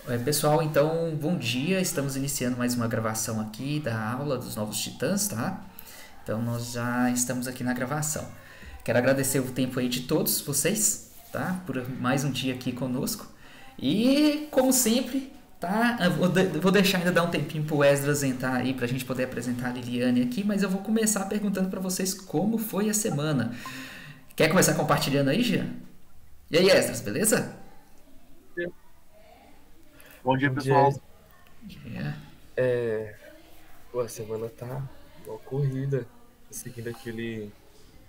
Oi, pessoal, então bom dia. Estamos iniciando mais uma gravação aqui da aula dos Novos Titãs, tá? Então nós já estamos aqui na gravação. Quero agradecer o tempo aí de todos vocês, tá? Por mais um dia aqui conosco. E como sempre, tá? Eu vou deixar ainda dar um tempinho pro Esdras entrar aí pra gente poder apresentar a Liliane aqui, mas eu vou começar perguntando pra vocês como foi a semana. Quer começar compartilhando aí, Jean? E aí, Esdras, beleza? Bom dia, Bom pessoal. dia. Yeah. A semana tá uma corrida, seguindo aquele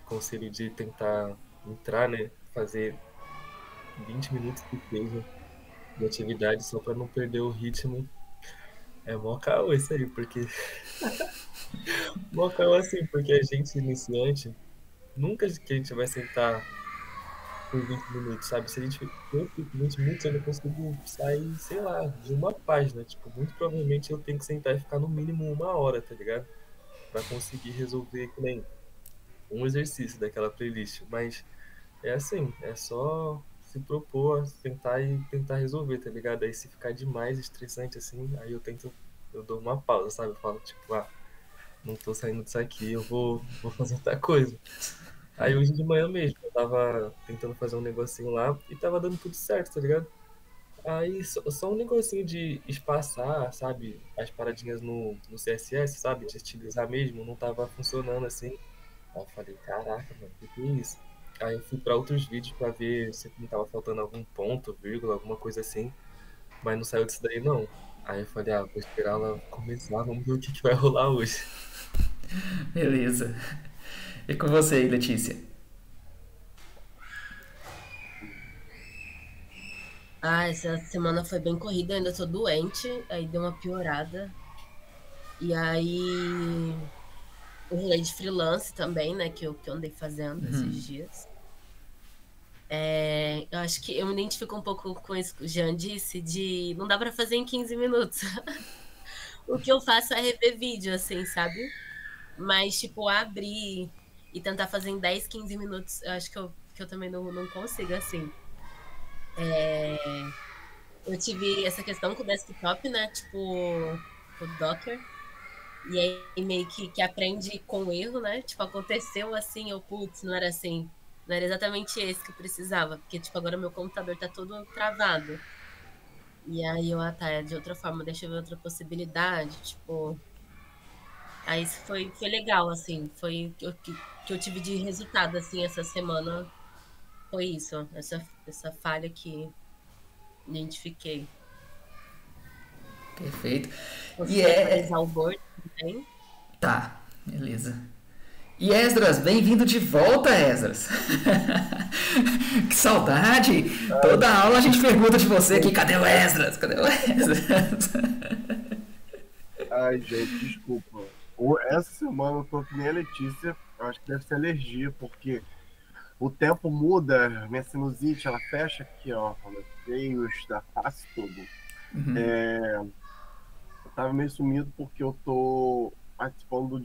conselho de tentar entrar, né? Fazer 20 minutos que seja de atividade só para não perder o ritmo. É mó caô isso aí, porque. Mó caô assim, porque a gente iniciante, nunca que a gente vai sentar por 20 minutos, sabe? Se a gente eu fico 20 minutos, eu não consigo sair, sei lá, de uma página. Tipo, muito provavelmente eu tenho que sentar e ficar no mínimo uma hora, tá ligado? Pra conseguir resolver que nem um exercício daquela playlist. Mas é assim, é só se propor a sentar e tentar resolver, tá ligado? Aí se ficar demais estressante assim, aí eu dou uma pausa, sabe? Eu falo, tipo, não tô saindo disso aqui, vou fazer outra coisa. Aí hoje de manhã mesmo, eu tava tentando fazer um negocinho lá e tava dando tudo certo, tá ligado? Aí só um negocinho de espaçar, sabe? As paradinhas no CSS, sabe? De estilizar mesmo, não tava funcionando assim. Aí eu falei, caraca, mano, que é isso? Aí eu fui pra outros vídeos pra ver se não tava faltando algum ponto, vírgula, alguma coisa assim, mas não saiu disso daí não. Aí eu falei, vou esperar ela começar, vamos ver o que vai rolar hoje. Beleza. E com você aí, Letícia? Essa semana foi bem corrida, eu ainda tô doente, aí deu uma piorada. E aí, o rolê de freelance também, né, que eu andei fazendo esses dias. Eu acho que eu me identifico um pouco com isso que o Jean disse, de não dá pra fazer em 15 minutos. O que eu faço é rever vídeo, assim, sabe? Mas, tipo, abrir e tentar fazer em 10, 15 minutos, eu acho que eu também não consigo, assim. Eu tive essa questão com o desktop, né? Tipo, o Docker. E aí meio que aprende com o erro, né? Tipo, aconteceu assim, putz, não era assim. Não era exatamente esse que eu precisava. Porque, tipo, agora meu computador tá todo travado. E aí tá, é de outra forma, deixa eu ver outra possibilidade. Tipo, aí isso foi legal, assim. Foi que eu tive de resultado, assim, essa semana. Foi isso, essa falha que identifiquei. Perfeito. E Consegui é. atualizar o Word também. Tá, beleza. E Esdras, bem-vindo de volta, Esdras. Que saudade! Toda aula a gente pergunta de você aqui, cadê o Esdras? Cadê o Esdras? Ai, gente, desculpa. Essa semana eu tô que nem a Letícia. Eu acho que deve ser alergia, porque o tempo muda, minha sinusite, ela fecha aqui, ó, meus seios, da face todo. Eu tava meio sumido porque eu tô participando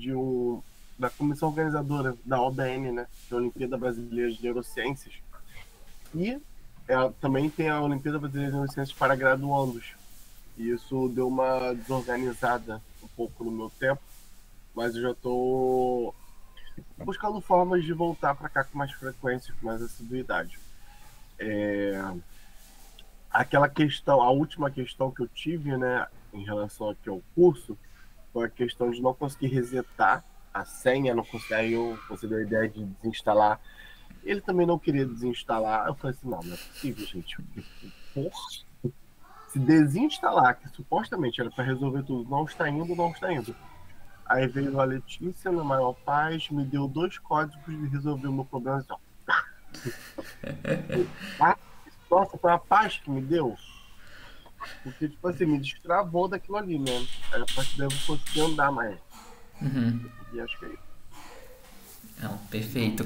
da comissão organizadora da OBN, né? Que é a Olimpíada Brasileira de Neurociências. E também tem a Olimpíada Brasileira de Neurociências para graduandos. E isso deu uma desorganizada um pouco no meu tempo, mas eu já estou buscando formas de voltar para cá com mais frequência, com mais assiduidade. Aquela questão, a última questão que eu tive, né, em relação aqui ao curso, foi a questão de não conseguir resetar a senha, não conseguir, aí eu considerei a ideia de desinstalar. Ele também não queria desinstalar. Eu falei assim, não é possível, gente. Porra. Se desinstalar, que supostamente era para resolver tudo, não está indo. Aí veio a Letícia, na maior paz, me deu 2 códigos e resolveu o meu problema. Assim, nossa, foi a paz que me deu. Porque, tipo assim, me destravou daquilo ali, né? Aí a partir daí eu consegui andar mais. E acho que é isso. Não, perfeito.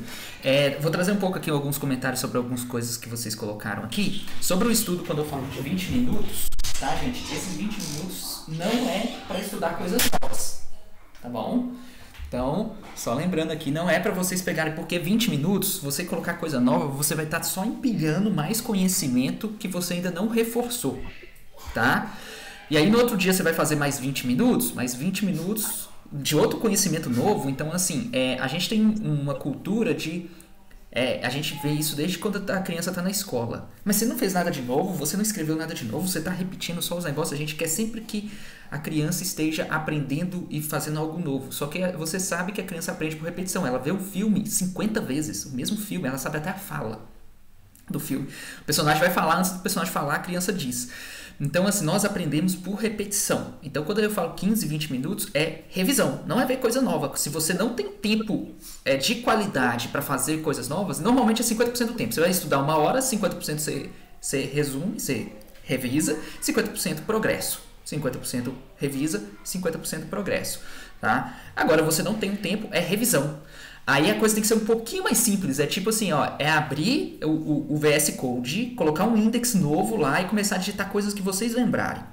Vou trazer um pouco aqui alguns comentários sobre algumas coisas que vocês colocaram aqui. Sobre o estudo, quando eu falo de 20 minutos, tá, gente? Esses 20 minutos não é para estudar coisas novas, tá bom? Então, só lembrando aqui, não é para vocês pegarem, porque 20 minutos, você colocar coisa nova, você vai estar só empilhando mais conhecimento que você ainda não reforçou, tá? E aí no outro dia você vai fazer mais 20 minutos de outro conhecimento novo. Então, assim, a gente tem uma cultura de... a gente vê isso desde quando a criança está na escola. Mas você não fez nada de novo, você não escreveu nada de novo, você está repetindo só os negócios. A gente quer sempre que a criança esteja aprendendo e fazendo algo novo. Só que você sabe que a criança aprende por repetição. Ela vê o filme 50 vezes, o mesmo filme, ela sabe até a fala do filme. O personagem vai falar, antes do personagem falar, a criança diz. Então, assim, nós aprendemos por repetição. Então, quando eu falo 15, 20 minutos, é revisão, não é ver coisa nova. Se você não tem tempo de qualidade para fazer coisas novas, normalmente é 50% do tempo. Você vai estudar 1 hora, 50% você resume, você revisa, 50% progresso. 50% revisa, 50% progresso. Tá? Agora, você não tem tempo, é revisão. Aí a coisa tem que ser um pouquinho mais simples. É tipo assim, ó, é abrir o VS Code, colocar um index novo lá e começar a digitar coisas que vocês lembrarem.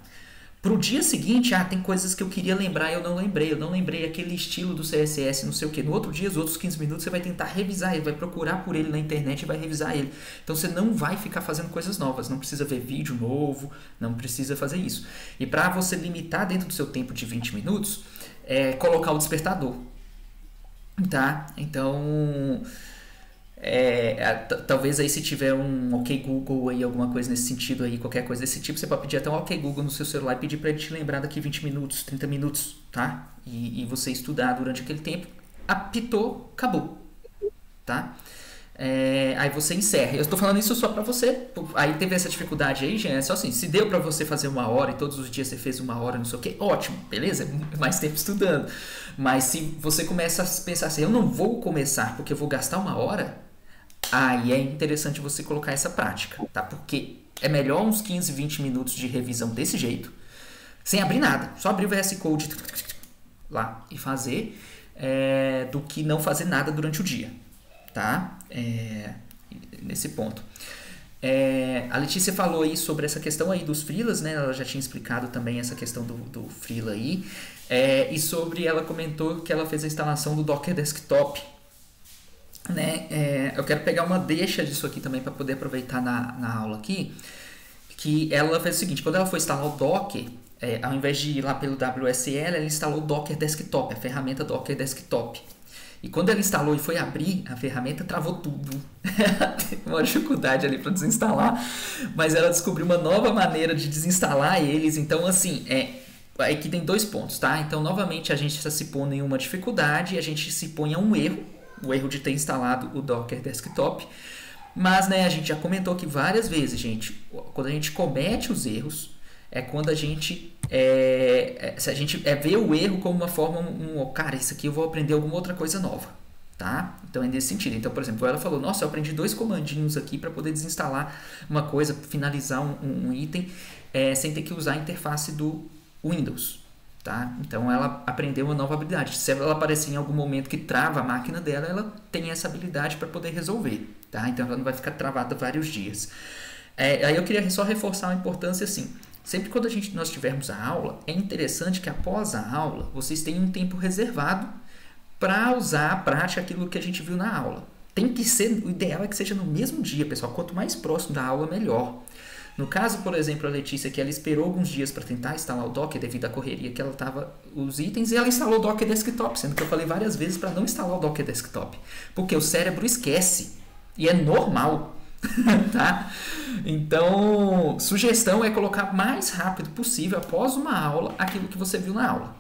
Pro dia seguinte, tem coisas que eu queria lembrar e eu não lembrei. Eu não lembrei aquele estilo do CSS, não sei o que. No outro dia, os outros 15 minutos, você vai tentar revisar ele, vai procurar por ele na internet e vai revisar ele. Então você não vai ficar fazendo coisas novas. Não precisa ver vídeo novo, não precisa fazer isso. E para você limitar dentro do seu tempo de 20 minutos, colocar o despertador. Tá? Então, talvez aí se tiver um OK Google aí, alguma coisa nesse sentido aí, qualquer coisa desse tipo, você pode pedir até um OK Google no seu celular e pedir para ele te lembrar daqui 20 minutos, 30 minutos, tá? E você estudar durante aquele tempo, apitou, acabou, tá? Aí você encerra. Eu estou falando isso só para você. Aí teve essa dificuldade aí, gente. É só assim, se deu para você fazer 1 hora e todos os dias você fez 1 hora, não sei o que, ótimo, beleza? É mais tempo estudando. Mas se você começa a pensar assim, eu não vou começar porque eu vou gastar 1 hora, aí é interessante você colocar essa prática, tá? Porque é melhor uns 15, 20 minutos de revisão desse jeito, sem abrir nada, só abrir o VS Code lá e fazer, do que não fazer nada durante o dia. Tá? Nesse ponto. A Letícia falou aí sobre essa questão aí dos freelas, né? Ela já tinha explicado também essa questão do freela aí. E sobre, ela comentou que ela fez a instalação do Docker Desktop, né? Eu quero pegar uma deixa disso aqui também para poder aproveitar na aula aqui. Que ela fez o seguinte, quando ela foi instalar o Docker, ao invés de ir lá pelo WSL, ela instalou o Docker Desktop, a ferramenta Docker Desktop. E quando ela instalou e foi abrir, a ferramenta travou tudo. Teve uma dificuldade ali para desinstalar. Mas ela descobriu uma nova maneira de desinstalar eles. Então, assim, aqui tem 2 pontos, tá? Então, novamente, a gente se põe em uma dificuldade, a gente se põe a um erro. O erro de ter instalado o Docker Desktop. Mas, né, a gente já comentou aqui várias vezes, gente. Quando a gente comete os erros, é quando a gente... se a gente vê o erro como uma forma, cara, isso aqui eu vou aprender alguma outra coisa nova, tá? Então é nesse sentido. Então, por exemplo, ela falou, nossa, eu aprendi 2 comandinhos aqui para poder desinstalar uma coisa, finalizar um item, sem ter que usar a interface do Windows, tá? Então ela aprendeu uma nova habilidade. Se ela aparecer em algum momento que trava a máquina dela, ela tem essa habilidade para poder resolver, tá? Então ela não vai ficar travada vários dias. Aí eu queria só reforçar a importância assim. Sempre quando nós tivermos a aula, é interessante que após a aula, vocês tenham um tempo reservado para usar a prática aquilo que a gente viu na aula. Tem que ser, o ideal é que seja no mesmo dia, pessoal. Quanto mais próximo da aula, melhor. No caso, por exemplo, a Letícia, que ela esperou alguns dias para tentar instalar o Docker devido à correria que ela estava, os itens, e ela instalou o Docker Desktop, sendo que eu falei várias vezes para não instalar o Docker Desktop, porque o cérebro esquece, e é normal. Tá? Então, sugestão é colocar mais rápido possível após uma aula aquilo que você viu na aula,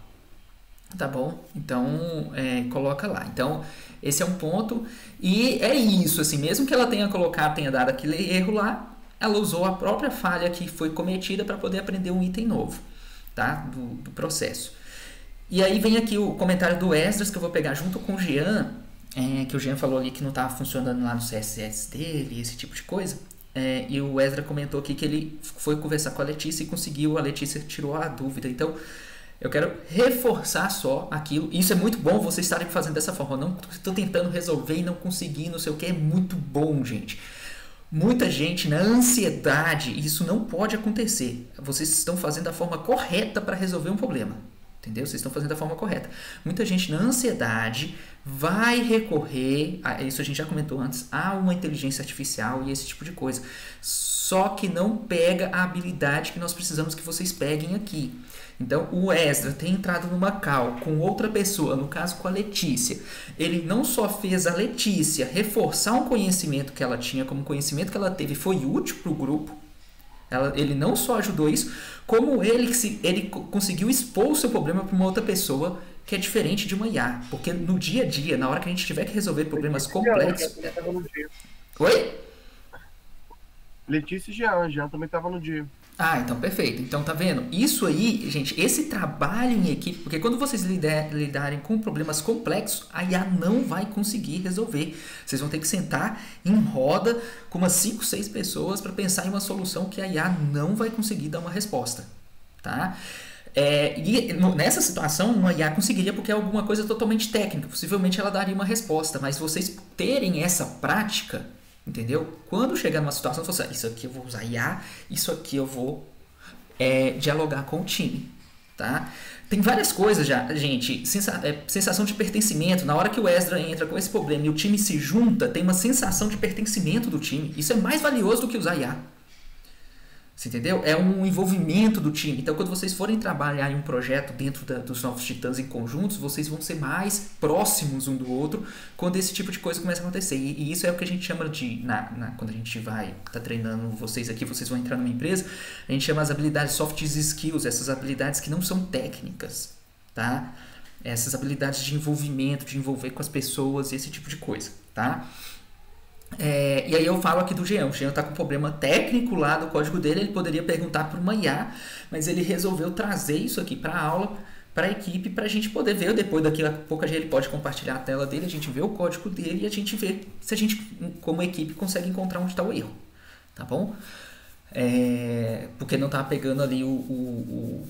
tá bom? Então, coloca lá. Então, esse é um ponto e é isso, assim, mesmo que ela tenha dado aquele erro lá, ela usou a própria falha que foi cometida para poder aprender um item novo, tá? Do processo. E aí vem aqui o comentário do Esdras, que eu vou pegar junto com o Jean, que o Jean falou ali que não estava funcionando lá no CSS dele, esse tipo de coisa. E o Ezra comentou aqui que ele foi conversar com a Letícia e conseguiu, a Letícia tirou a dúvida. Então, eu quero reforçar só aquilo. Isso é muito bom vocês estarem fazendo dessa forma. Eu não estou tentando resolver e não consegui, não sei o que. É muito bom, gente. Muita gente na ansiedade, isso não pode acontecer. Vocês estão fazendo a forma correta para resolver um problema. Entendeu? Vocês estão fazendo da forma correta. Muita gente na ansiedade vai recorrer, isso a gente já comentou antes, a uma inteligência artificial e esse tipo de coisa. Só que não pega a habilidade que nós precisamos que vocês peguem aqui. Então, o Esdra tem entrado numa call com outra pessoa, no caso com a Letícia. Ele não só fez a Letícia reforçar um conhecimento que ela tinha, como o conhecimento que ela teve foi útil para o grupo. Ele não só ajudou isso, como ele conseguiu expor o seu problema para uma outra pessoa que é diferente de uma IA. Porque no dia a dia, na hora que a gente tiver que resolver problemas complexos... Oi? Letícia e Jean também estava no dia. Ah, então perfeito. Então tá vendo? Isso aí, gente, esse trabalho em equipe, porque quando vocês lidarem com problemas complexos, a IA não vai conseguir resolver. Vocês vão ter que sentar em roda com umas 5, 6 pessoas para pensar em uma solução que a IA não vai conseguir dar uma resposta, tá? E nessa situação, uma IA conseguiria porque é alguma coisa totalmente técnica. Possivelmente ela daria uma resposta, mas vocês terem essa prática... Entendeu? Quando chegar numa situação, você fala, isso aqui eu vou usar IA, isso aqui eu vou dialogar com o time, tá? Tem várias coisas já, gente, sensação de pertencimento. Na hora que o Esdra entra com esse problema e o time se junta, tem uma sensação de pertencimento do time. Isso é mais valioso do que usar IA. Você entendeu? É um envolvimento do time. Então, quando vocês forem trabalhar em um projeto dentro dos Novos Titãs em conjuntos, vocês vão ser mais próximos um do outro quando esse tipo de coisa começa a acontecer. E isso é o que a gente chama de... quando a gente vai estar treinando vocês aqui, vocês vão entrar numa empresa, a gente chama as habilidades soft skills, essas habilidades que não são técnicas, tá? Essas habilidades de envolvimento, de envolver com as pessoas, esse tipo de coisa, tá? E aí eu falo aqui do Jean. O Jean está com um problema técnico lá do código dele. Ele poderia perguntar para uma IA, mas ele resolveu trazer isso aqui para a aula, para a equipe, para a gente poder ver. Depois, daqui a pouco, ele pode compartilhar a tela dele, a gente vê o código dele e a gente vê se a gente, como equipe, consegue encontrar onde está o erro, tá bom? Porque não está pegando ali o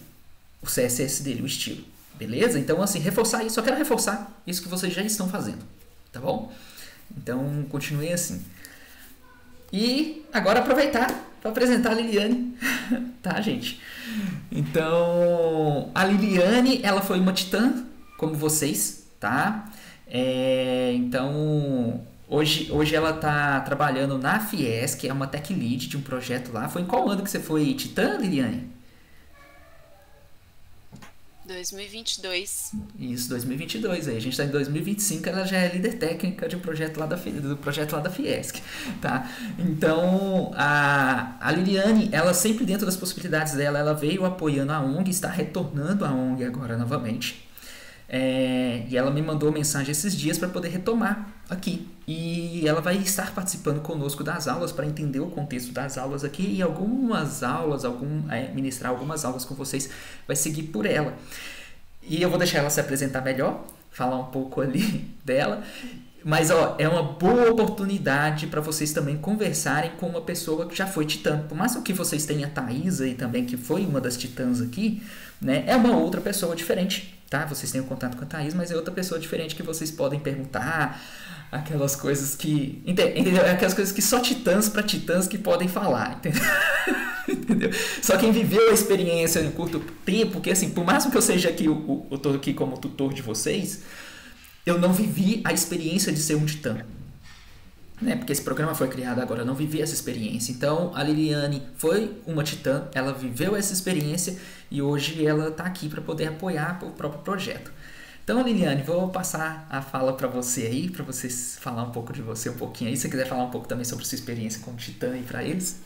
CSS dele, o estilo, beleza? Então, assim, reforçar isso. Eu quero reforçar isso que vocês já estão fazendo, tá bom? Então, continue assim. E agora aproveitar para apresentar a Liliane, tá, gente? Então, a Liliane, ela foi uma titã, como vocês, tá? Então, hoje ela tá trabalhando na Fiesc, que é uma tech lead de um projeto lá. Foi em qual ano que você foi titã, Liliane? 2022. Isso, 2022. Aí a gente está em 2025, ela já é líder técnica de um projeto lá do projeto lá da Fiesc, tá? Então, a Liliane, ela sempre dentro das possibilidades dela, ela veio apoiando a ONG, está retornando a ONG agora novamente. E ela me mandou mensagem esses dias para poder retomar aqui. E ela vai estar participando conosco das aulas para entender o contexto das aulas aqui. E algumas aulas, ministrar algumas aulas com vocês, vai seguir por ela. E eu vou deixar ela se apresentar melhor, falar um pouco ali dela. Mas é uma boa oportunidade para vocês também conversarem com uma pessoa que já foi titã. Por mais que vocês tenham a Thaís aí também, que foi uma das titãs aqui, né? É uma outra pessoa diferente, tá? Vocês têm um contato com a Thaís, mas é outra pessoa diferente que vocês podem perguntar. Aquelas coisas que... Entendeu? Aquelas coisas que só titãs para titãs que podem falar, entendeu? Entendeu? Só quem viveu a experiência em curto tempo, porque assim, por mais que eu seja aqui, eu tô aqui como tutor de vocês, eu não vivi a experiência de ser um titã, né? Porque esse programa foi criado agora, eu não vivi essa experiência. Então, a Liliane foi uma titã, ela viveu essa experiência e hoje ela está aqui para poder apoiar o próprio projeto. Então, Liliane, vou passar a fala para você aí, para você falar um pouco de você, um pouquinho aí. Se você quiser falar um pouco também sobre sua experiência como titã aí para eles.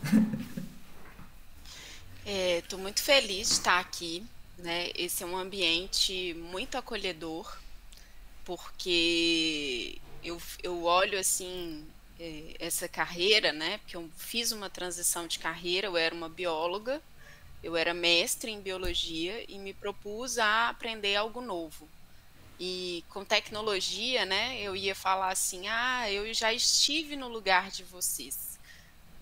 Estou muito feliz de estar aqui, né? Esse é um ambiente muito acolhedor, porque eu olho assim essa carreira, né? Porque eu fiz uma transição de carreira, eu era uma bióloga, eu era mestre em biologia e me propus a aprender algo novo. E com tecnologia, né? Eu ia falar assim, eu já estive no lugar de vocês.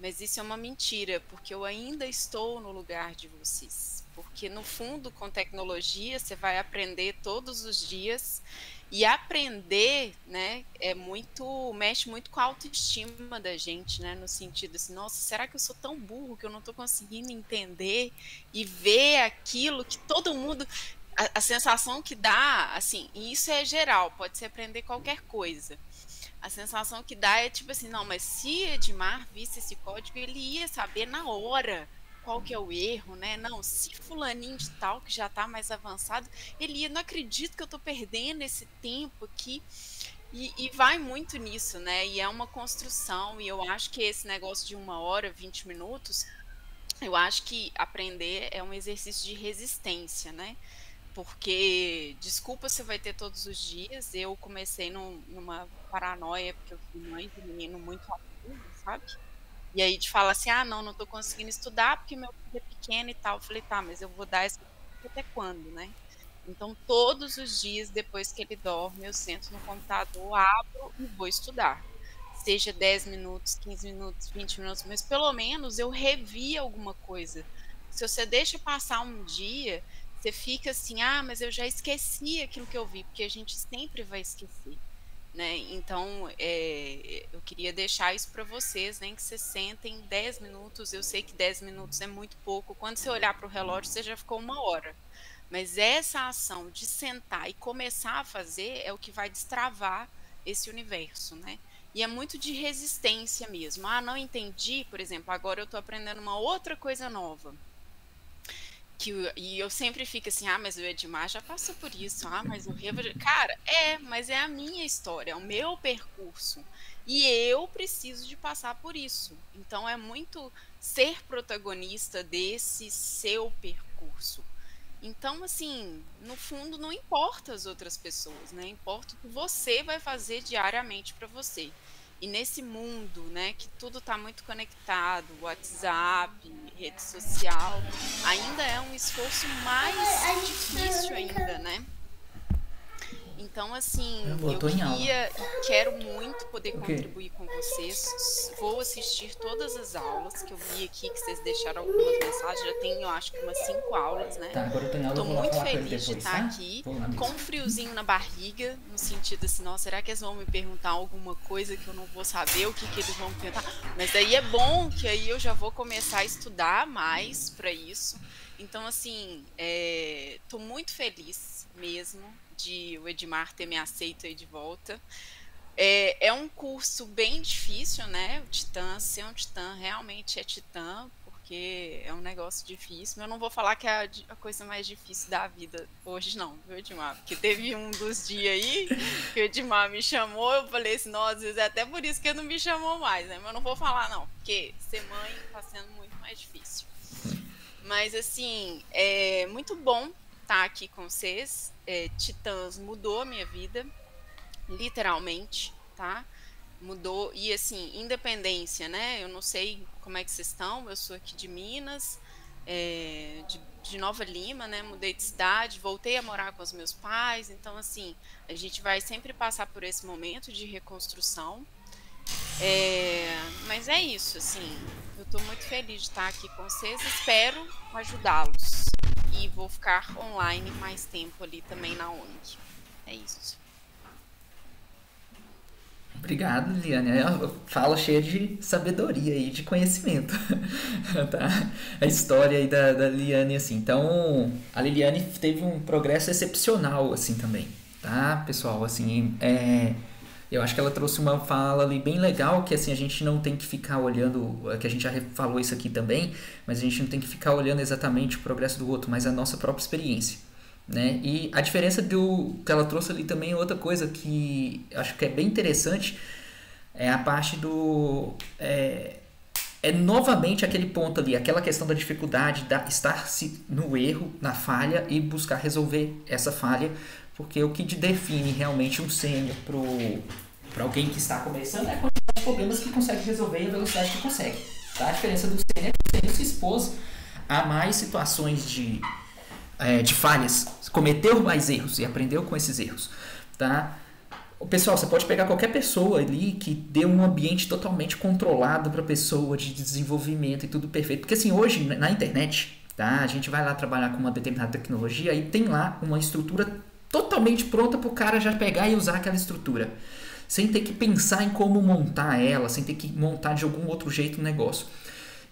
Mas isso é uma mentira, porque eu ainda estou no lugar de vocês. Porque, no fundo, com tecnologia, você vai aprender todos os dias. E aprender, né, mexe muito com a autoestima da gente, né? No sentido assim, nossa, será que eu sou tão burro que eu não estou conseguindo entender e ver aquilo que todo mundo... a sensação que dá, assim, e isso é geral, pode ser aprender qualquer coisa. A sensação que dá é tipo assim, não, mas se Edmar visse esse código, ele ia saber na hora qual que é o erro, né? Não, se fulaninho de tal, que já tá mais avançado, ele ia, não acredito que eu tô perdendo esse tempo aqui. E vai muito nisso, né? E é uma construção, e eu acho que esse negócio de 1 hora, 20 minutos, eu acho que aprender é um exercício de resistência, né? Porque desculpa você vai ter todos os dias. Eu comecei numa paranoia, porque eu fui mãe de menino muito aluno, sabe? E aí de falar assim, ah, não tô conseguindo estudar porque meu filho é pequeno e tal. Eu falei, tá, mas eu vou dar essa até quando, né? Então, todos os dias, depois que ele dorme, eu sento no computador, abro e vou estudar. Seja 10 minutos, 15 minutos, 20 minutos, mas pelo menos eu revi alguma coisa. Se você deixa passar um dia, você fica assim, ah, mas eu já esqueci aquilo que eu vi, porque a gente sempre vai esquecer, né? Então, eu queria deixar isso para vocês, né? Que vocês sentem 10 minutos, eu sei que 10 minutos é muito pouco, quando você olhar para o relógio, você já ficou 1 hora. Mas essa ação de sentar e começar a fazer é o que vai destravar esse universo, né? E é muito de resistência mesmo. Ah, não entendi, por exemplo, agora eu estou aprendendo uma outra coisa nova. E eu sempre fico assim, ah, mas o Edmar já passou por isso, ah, mas o Reva... Cara, mas é a minha história, é o meu percurso. E eu preciso de passar por isso. Então é muito ser protagonista desse seu percurso. Então, assim, no fundo, não importa as outras pessoas, né? Importa o que você vai fazer diariamente para você. E nesse mundo, né, que tudo está muito conectado, WhatsApp, rede social, ainda é um esforço mais difícil ainda, né? Então, assim, eu queria e quero muito poder contribuir com vocês. Vou assistir todas as aulas que eu vi aqui, que vocês deixaram algumas mensagens. Já tenho, eu acho que umas 5 aulas, né? Tá, agora eu tô em aula, tô muito feliz depois, de estar aqui, com um friozinho na barriga, no sentido assim, nossa, será que eles vão me perguntar alguma coisa que eu não vou saber, o que eles vão me perguntar? Mas aí é bom, que aí eu já vou começar a estudar mais para isso. Então, assim, tô muito feliz mesmo de o Edmar ter me aceito aí de volta. É um curso bem difícil, né? O Titã, ser um Titã realmente é Titã, porque é um negócio difícil. Mas eu não vou falar que é a coisa mais difícil da vida hoje, não, viu, Edmar? Porque teve um dos dias aí que o Edmar me chamou, eu falei assim, nossa, às vezes é até por isso que ele não me chamou mais, né? Mas eu não vou falar, não, porque ser mãe tá sendo muito mais difícil. Mas, assim, é muito bom estar aqui com vocês. Titãs mudou a minha vida, literalmente, tá? Mudou, e assim, independência, né? Eu não sei como é que vocês estão, eu sou aqui de Minas, de Nova Lima, né? Mudei de cidade, voltei a morar com os meus pais, então, assim, a gente vai sempre passar por esse momento de reconstrução. Mas é isso, assim, eu tô muito feliz de estar aqui com vocês, espero ajudá-los. E vou ficar online mais tempo ali também na ONG. É isso. Obrigado, Liliane. Fala cheia de sabedoria e de conhecimento. Tá? A história aí da Liliane, assim. Então, a Liliane teve um progresso excepcional, assim, também. Tá, pessoal? Assim, eu acho que ela trouxe uma fala ali bem legal, que assim, a gente não tem que ficar olhando, que a gente já falou isso aqui também, mas a gente não tem que ficar olhando exatamente o progresso do outro, mas a nossa própria experiência, né? E a diferença que ela trouxe ali também é outra coisa que acho que é bem interessante, é a parte do... novamente aquele ponto ali, aquela questão da dificuldade de estar no erro, na falha e buscar resolver essa falha, porque o que define realmente um sênior para alguém que está começando é a quantidade de problemas que consegue resolver e a velocidade que consegue. Tá? A diferença do sênior é que o sênior se expôs a mais situações de falhas, cometeu mais erros e aprendeu com esses erros. Tá? Pessoal, você pode pegar qualquer pessoa ali que dê um ambiente totalmente controlado para a pessoa, de desenvolvimento e tudo perfeito. Porque assim, hoje na internet, tá? A gente vai lá trabalhar com uma determinada tecnologia e tem lá uma estrutura totalmente pronta para o cara já pegar e usar aquela estrutura, sem ter que pensar em como montar ela, sem ter que montar de algum outro jeito o negócio.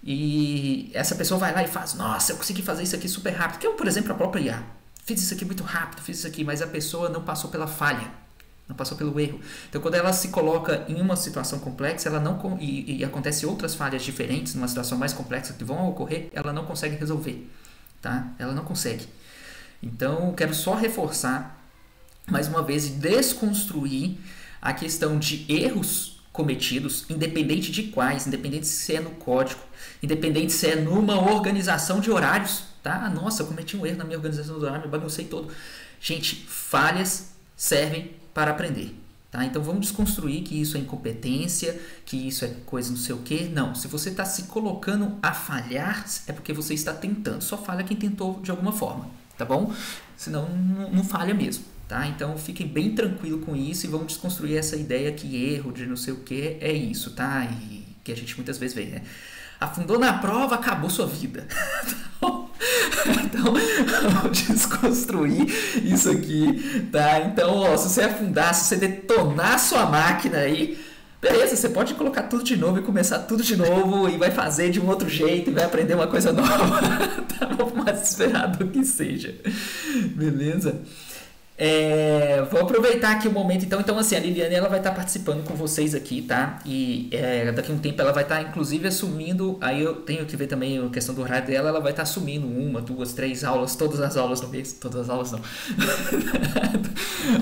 E essa pessoa vai lá e faz, nossa, eu consegui fazer isso aqui super rápido, que é, por exemplo, a própria IA. fiz isso aqui muito rápido, fiz isso aqui, mas a pessoa não passou pela falha, não passou pelo erro. Então, quando ela se coloca em uma situação complexa, ela não e acontece outras falhas diferentes, numa situação mais complexa que vão ocorrer, ela não consegue resolver, tá? Ela não consegue. Então, eu quero só reforçar, mais uma vez, e desconstruir a questão de erros cometidos, independente de quais, independente se é no código, independente se é numa organização de horários, tá? Nossa, eu cometi um erro na minha organização do horário, me baguncei todo. Gente, falhas servem para aprender, tá? Então vamos desconstruir que isso é incompetência, que isso é coisa não sei o que. Não, se você está se colocando a falhar, é porque você está tentando. Só falha quem tentou de alguma forma, tá bom? Senão não falha mesmo, tá? Então fiquem bem tranquilo com isso e vamos desconstruir essa ideia que erro de não sei o que é isso, tá? E que a gente muitas vezes vê, né? Afundou na prova, acabou sua vida. Então, vamos desconstruir isso aqui, tá? Então, ó, se você afundar, se você detonar sua máquina aí, beleza, você pode colocar tudo de novo e começar tudo de novo e vai fazer de um outro jeito e vai aprender uma coisa nova, tá bom? Mais desesperado que seja, beleza? Vou aproveitar aqui o momento, então assim, a Liliane ela vai estar participando com vocês aqui, tá? E daqui a um tempo ela vai estar inclusive assumindo, aí eu tenho que ver também a questão do horário dela, ela vai estar assumindo 1, 2, 3 aulas, todas as aulas no mês, todas as aulas não,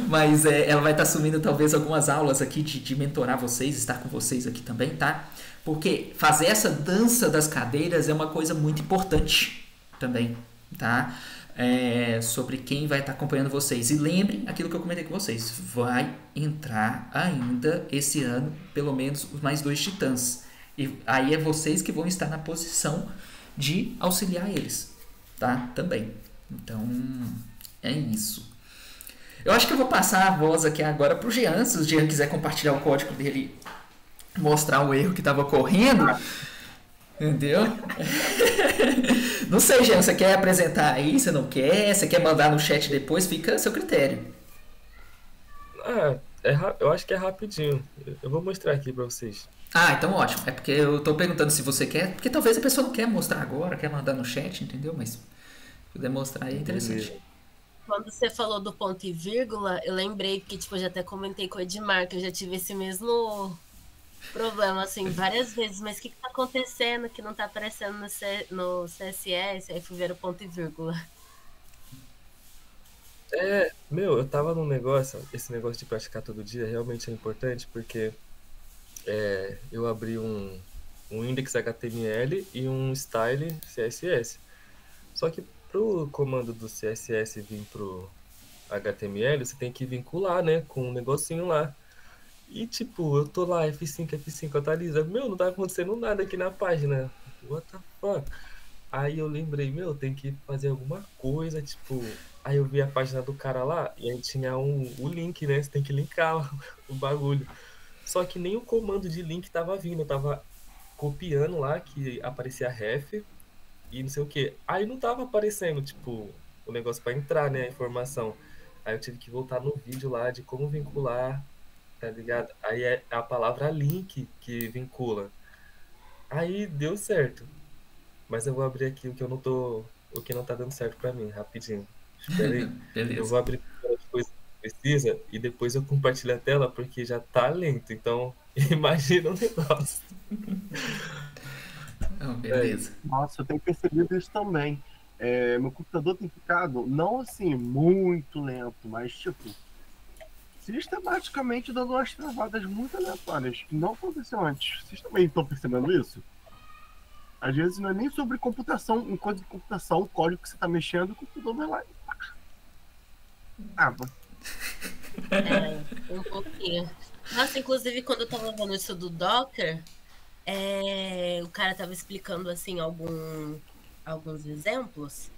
mas ela vai estar assumindo talvez algumas aulas aqui de mentorar vocês, estar com vocês aqui também, tá? Porque fazer essa dança das cadeiras é uma coisa muito importante também, tá? Sobre quem vai estar acompanhando vocês. E lembrem aquilo que eu comentei com vocês. Vai entrar ainda esse ano, pelo menos, mais 2 titãs. E aí é vocês que vão estar na posição de auxiliar eles, tá? Também. Então, é isso. Eu acho que eu vou passar a voz aqui agora pro Jean. Se o Jean quiser compartilhar o código dele, mostrar o erro que estava ocorrendo. Entendeu? Não sei, Jean, você quer apresentar aí? Você não quer? Você quer mandar no chat depois? Fica a seu critério. Eu acho que é rapidinho. Eu vou mostrar aqui pra vocês. Então ótimo. É porque eu tô perguntando se você quer, porque talvez a pessoa não quer mostrar agora, quer mandar no chat, entendeu? Mas se puder mostrar aí é interessante. Quando você falou do ponto e vírgula, eu lembrei, porque tipo, eu já até comentei com o Edmar, que eu já tive esse mesmo problema, assim, várias vezes, mas o que tá acontecendo que não tá aparecendo no CSS? Aí fui ver o ponto e vírgula. Eu tava num negócio, esse negócio de praticar todo dia realmente é importante, porque eu abri um index HTML e um style CSS. Só que pro comando do CSS vir pro HTML, você tem que vincular, né, com um negocinho lá. E tipo, eu tô lá, F5, atualiza. Não tá acontecendo nada aqui na página. What the fuck? Aí eu lembrei, tem que fazer alguma coisa, tipo... Aí eu vi a página do cara lá, e aí tinha o link, né? Você tem que linkar o bagulho. Só que nem o comando de link tava vindo. Eu tava copiando lá, que aparecia ref, e não sei o que. Aí não tava aparecendo, tipo, o negócio pra entrar, né? A informação. Aí eu tive que voltar no vídeo lá de como vincular... Tá ligado? Aí é a palavra link que vincula. Aí deu certo. Mas eu vou abrir aqui o que não tá dando certo pra mim, rapidinho. Espera aí. Beleza. Eu vou abrir as coisas que precisa e depois eu compartilho a tela porque já tá lento. Então, imagina o negócio. Beleza. Nossa, eu tenho percebido isso também. Meu computador tem ficado, não assim, muito lento, mas tipo... sistematicamente dando umas travadas muito aleatórias, que não aconteceu antes. Vocês também estão percebendo isso? Às vezes não é nem sobre computação, em coisa de computação, o código que você está mexendo, o computador vai lá e Um pouquinho. Nossa, inclusive quando eu tava vendo isso do Docker, o cara tava explicando assim alguns exemplos.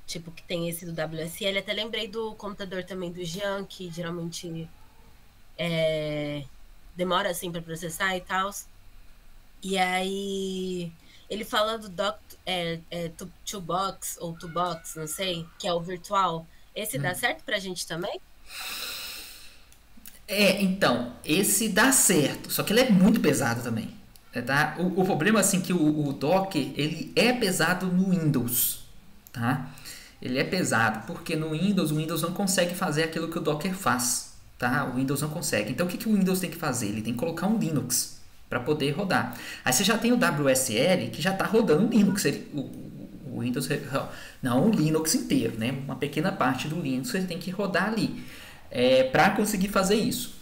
Tipo, que tem esse do WSL. Até lembrei do computador também do Jean, que geralmente demora assim para processar e tal. E aí ele fala do Toolbox ou Toolbox, não sei, que é o virtual. Esse dá certo pra gente também? Então, esse dá certo, só que ele é muito pesado também. Tá? O problema assim que o Docker, ele é pesado no Windows, tá? Ele é pesado, porque no Windows, o Windows não consegue fazer aquilo que o Docker faz, tá? O Windows não consegue. Então, o que o Windows tem que fazer? Ele tem que colocar um Linux para poder rodar. Aí você já tem o WSL, que já está rodando o Linux. O Windows, não o Linux inteiro, né? Uma pequena parte do Linux ele tem que rodar ali para conseguir fazer isso.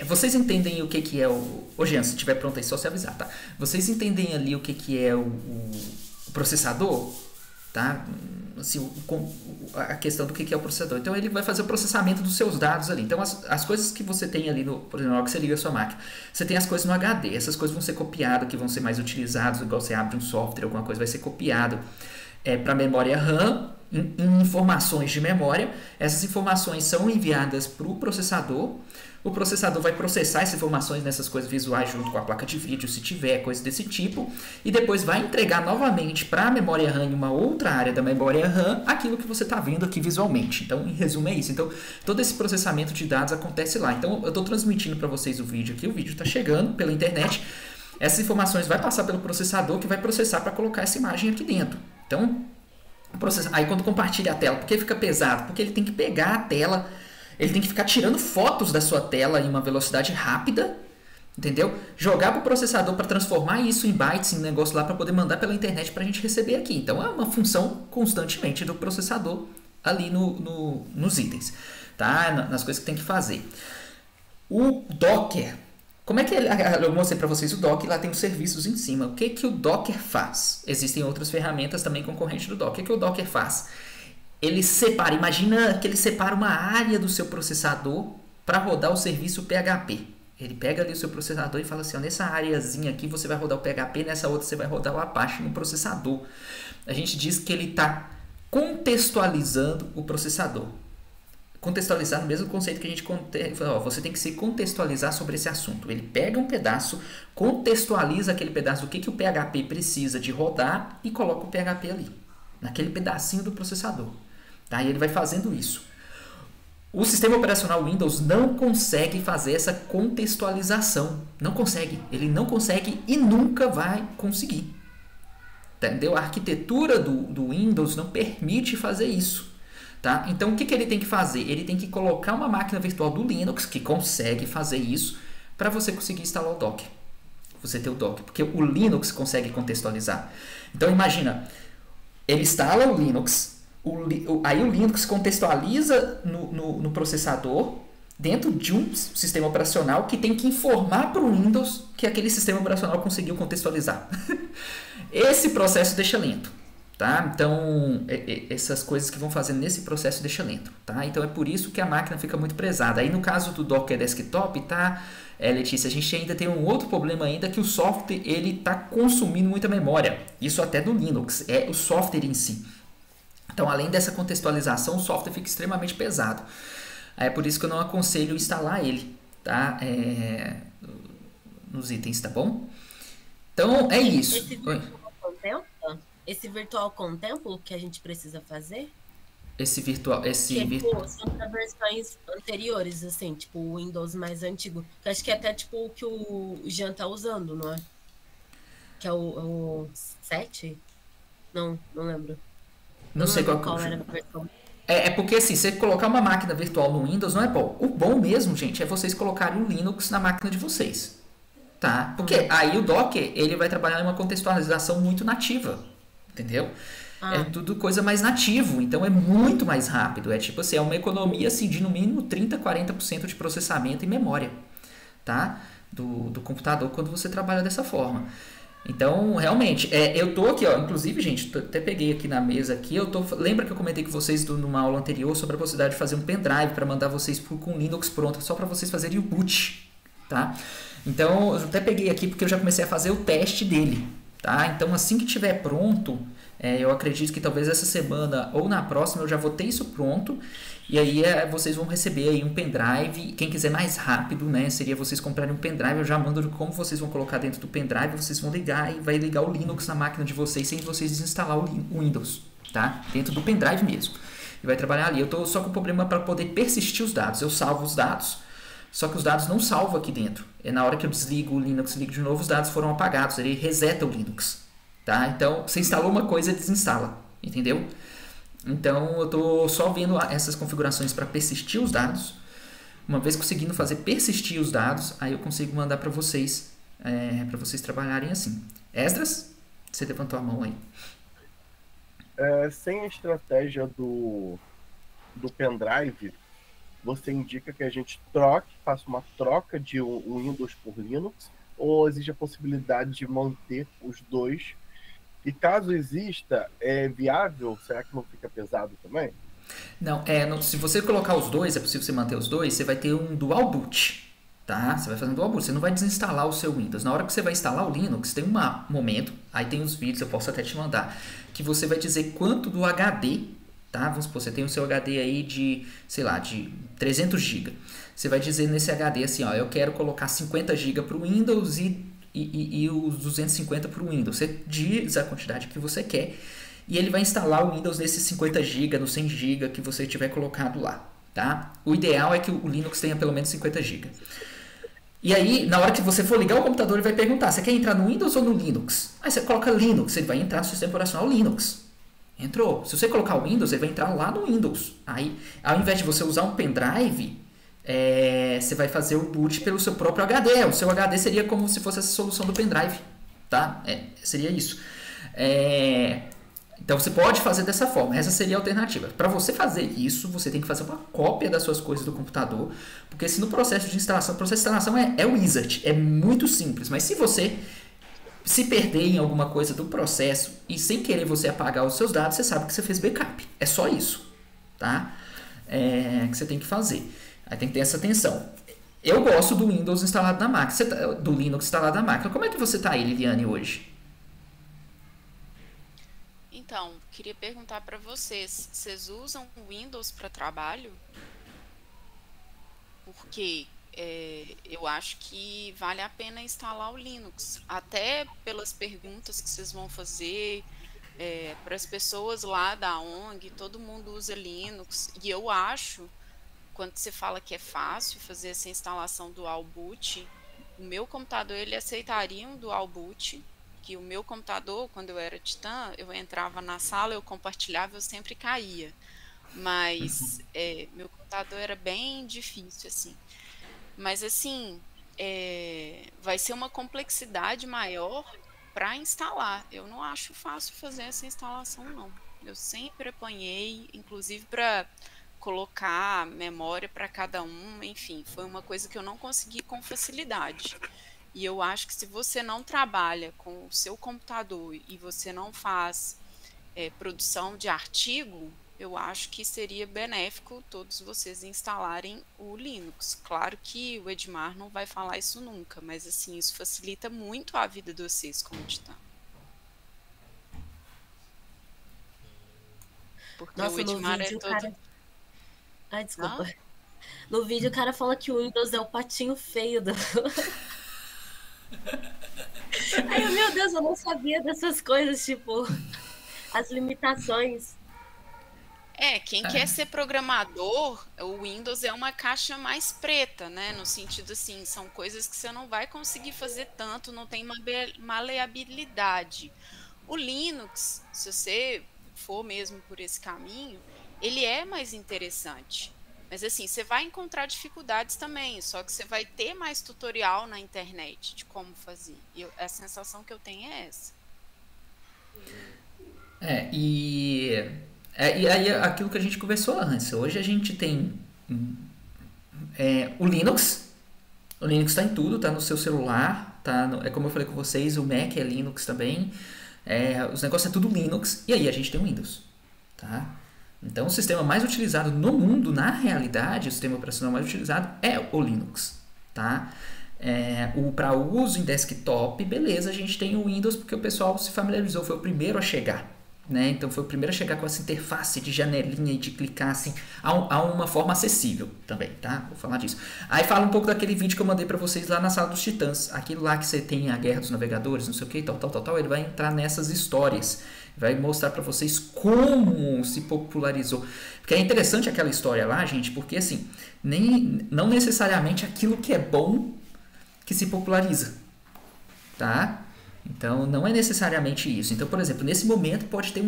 Vocês entendem o que é o... Ô, Jean, se estiver pronto aí, só se avisar, tá? Vocês entendem ali o que é o processador? Tá? Assim, a questão do que é o processador. Então, ele vai fazer o processamento dos seus dados ali. Então, as coisas que você tem ali, por exemplo, na hora que você liga a sua máquina, você tem as coisas no HD. Essas coisas vão ser copiadas, que vão ser mais utilizadas, igual você abre um software, alguma coisa vai ser copiado para a memória RAM, em informações de memória. Essas informações são enviadas para o processador. O processador vai processar essas informações nessas coisas visuais junto com a placa de vídeo, se tiver, coisa desse tipo, e depois vai entregar novamente para a memória RAM, em uma outra área da memória RAM, aquilo que você está vendo aqui visualmente. Então, em resumo, é isso. Então, todo esse processamento de dados acontece lá. Então, eu estou transmitindo para vocês o vídeo aqui, o vídeo está chegando pela internet. Essas informações vai passar pelo processador, que vai processar para colocar essa imagem aqui dentro. Então, aí quando compartilha a tela, por que fica pesado? Porque ele tem que pegar a tela, ele tem que ficar tirando fotos da sua tela em uma velocidade rápida, entendeu? Jogar para o processador para transformar isso em bytes, em negócio lá, para poder mandar pela internet para a gente receber aqui. Então é uma função constantemente do processador ali nos itens, tá? Nas coisas que tem que fazer. O Docker, como é que eu mostrei para vocês o Docker, lá tem os serviços em cima. O que o Docker faz? Existem outras ferramentas também concorrentes do Docker. O que o Docker faz? Ele separa, imagina que ele separa uma área do seu processador para rodar o serviço PHP. Ele pega ali o seu processador e fala assim, ó, nessa areazinha aqui você vai rodar o PHP, nessa outra você vai rodar o Apache no processador. A gente diz que ele está contextualizando o processador. Contextualizar no mesmo conceito que a gente você tem que se contextualizar sobre esse assunto. Ele pega um pedaço, contextualiza aquele pedaço do que o PHP precisa de rodar e coloca o PHP ali, naquele pedacinho do processador. Tá? E ele vai fazendo isso. O sistema operacional Windows não consegue fazer essa contextualização. Não consegue. Ele não consegue e nunca vai conseguir. Entendeu? A arquitetura do Windows não permite fazer isso. Tá? Então, o que ele tem que fazer? Ele tem que colocar uma máquina virtual do Linux, que consegue fazer isso, para você conseguir instalar o Docker. Você ter o Docker. Porque o Linux consegue contextualizar. Então, imagina, ele instala o Linux, aí o Linux contextualiza no processador dentro de um sistema operacional que tem que informar para o Windows que aquele sistema operacional conseguiu contextualizar. Esse processo deixa lento. Tá? Então, essas coisas que vão fazendo nesse processo deixa lento. Tá? Então, é por isso que a máquina fica muito pesada. Aí, no caso do Docker Desktop, tá, Letícia, a gente ainda tem um outro problema ainda, que o software está consumindo muita memória. Isso até do Linux, é o software em si. Então, além dessa contextualização, o software fica extremamente pesado. É por isso que eu não aconselho instalar ele, tá? Nos itens, tá bom? Então, é isso. Esse virtual contempla o que a gente precisa fazer? São para versões anteriores, assim, tipo o Windows mais antigo. Que acho que é até tipo o que o Jean tá usando, não é? Que é o 7? Não lembro. Não sei qual era a versão. É porque assim, você colocar uma máquina virtual no Windows não é bom. O bom mesmo, gente, é vocês colocarem o Linux na máquina de vocês. Tá? Porque aí o Docker, ele vai trabalhar em uma contextualização muito nativa. Entendeu? É tudo coisa mais nativo, então é muito mais rápido. É tipo assim, é uma economia assim, de no mínimo 30%, 40% de processamento e memória, tá? Do computador quando você trabalha dessa forma. Então, realmente, eu tô aqui, ó, inclusive, gente, até peguei aqui na mesa aqui, lembra que eu comentei com vocês numa aula anterior sobre a possibilidade de fazer um pendrive para mandar vocês com Linux pronto, só para vocês fazerem o boot, tá? Então, eu até peguei aqui porque eu já comecei a fazer o teste dele. Tá? Então, assim que estiver pronto, eu acredito que talvez essa semana ou na próxima eu já vou ter isso pronto. E aí vocês vão receber aí um pendrive. Quem quiser mais rápido, né, seria vocês comprarem um pendrive. Eu já mando como vocês vão colocar dentro do pendrive. Vocês vão ligar e vai ligar o Linux na máquina de vocês sem vocês desinstalar o Windows. Tá? Dentro do pendrive mesmo. E vai trabalhar ali. Eu estou só com problema para poder persistir os dados. Eu salvo os dados. Só que os dados não salvam aqui dentro. Na hora que eu desligo o Linux, ligo de novo, os dados foram apagados. Ele reseta o Linux. Tá? Então, você instalou uma coisa, desinstala. entendeu? Então eu estou só vendo essas configurações para persistir os dados. Uma vez conseguindo fazer persistir os dados, aí eu consigo mandar para vocês trabalharem assim. Esdras, você levantou a mão aí. Sem a estratégia do pendrive, você indica que a gente faça uma troca de Windows por Linux, ou existe a possibilidade de manter os dois? E caso exista, é viável? Será que não fica pesado também? Não, se você colocar os dois, é possível você manter os dois, você vai ter um dual boot, tá? Você vai fazer um dual boot, você não vai desinstalar o seu Windows. Na hora que você vai instalar o Linux, tem um momento, aí tem os vídeos, eu posso até te mandar, que você vai dizer quanto do HD, tá? Vamos supor, você tem o seu HD aí de, sei lá, de 300 GB. Você vai dizer nesse HD assim, ó, eu quero colocar 50 GB para o Windows e os 250 para o Windows. Você diz a quantidade que você quer e ele vai instalar o Windows nesses 50 GB, no 100 GB que você tiver colocado lá, tá? O ideal é que o Linux tenha pelo menos 50 GB. E aí, na hora que você for ligar o computador, ele vai perguntar, você quer entrar no Windows ou no Linux? Aí você coloca Linux, ele vai entrar no sistema operacional Linux. Entrou. Se você colocar o Windows, ele vai entrar lá no Windows. Aí, ao invés de você usar um pendrive, você vai fazer o boot pelo seu próprio HD. O seu HD seria como se fosse essa solução do pendrive, tá? Seria isso. Então você pode fazer dessa forma. Essa seria a alternativa. Para você fazer isso, você tem que fazer uma cópia das suas coisas do computador, porque se no processo de instalação, o processo de instalação é wizard, é muito simples. Mas se você se perder em alguma coisa do processo e sem querer você apagar os seus dados, você sabe que você fez backup. É só isso, tá? Que você tem que fazer. Aí tem que ter essa atenção. Eu gosto do Windows instalado na máquina, do Linux instalado na máquina. Como é que você está aí, Liliane, hoje? Então, queria perguntar para vocês usam o Windows para trabalho? Porque eu acho que vale a pena instalar o Linux, até pelas perguntas que vocês vão fazer para as pessoas lá da ONG, todo mundo usa Linux, e eu acho, quando você fala que é fácil fazer essa instalação dual boot, o meu computador ele aceitaria um dual boot, que o meu computador, quando eu era Titã, eu entrava na sala, eu compartilhava, eu sempre caía, mas meu computador era bem difícil, assim. Mas assim, vai ser uma complexidade maior para instalar. Eu não acho fácil fazer essa instalação, não. Eu sempre apanhei, inclusive para colocar memória para cada um, enfim, foi uma coisa que eu não consegui com facilidade. E eu acho que se você não trabalha com o seu computador e você não faz produção de artigo, eu acho que seria benéfico todos vocês instalarem o Linux. Claro que o Edmar não vai falar isso nunca, mas assim, isso facilita muito a vida de vocês como Titã. Porque Nossa, o Edmar no vídeo, é todo... cara... Ai, desculpa. Não? No vídeo o cara fala que o Windows é o patinho feio do... Ai, meu Deus, eu não sabia dessas coisas, tipo, as limitações. Quem quer ser programador, o Windows é uma caixa mais preta, né? No sentido assim, são coisas que você não vai conseguir fazer tanto, não tem maleabilidade. O Linux, se você for mesmo por esse caminho, ele é mais interessante. Mas assim, você vai encontrar dificuldades também, só que você vai ter mais tutorial na internet de como fazer. E a sensação que eu tenho é essa. E aí aquilo que a gente conversou antes. Hoje a gente tem o Linux. O Linux está em tudo, está no seu celular, como eu falei com vocês, o Mac é Linux também. Os negócios é tudo Linux. E aí a gente tem o Windows, tá? Então o sistema mais utilizado no mundo, na realidade, o sistema operacional mais utilizado é o Linux, tá? Para uso em desktop, beleza, a gente tem o Windows porque o pessoal se familiarizou, foi o primeiro a chegar, né? Então foi o primeiro a chegar com essa interface de janelinha e de clicar assim, a uma forma acessível também, tá? Vou falar disso. Aí fala um pouco daquele vídeo que eu mandei para vocês lá na sala dos Titãs, aquilo lá que você tem a guerra dos navegadores, não sei o que, tal, ele vai entrar nessas histórias, vai mostrar para vocês como se popularizou. Porque é interessante aquela história lá, gente, porque assim, não necessariamente aquilo que é bom que se populariza, tá? Então, não é necessariamente isso. Então, por exemplo, nesse momento pode ter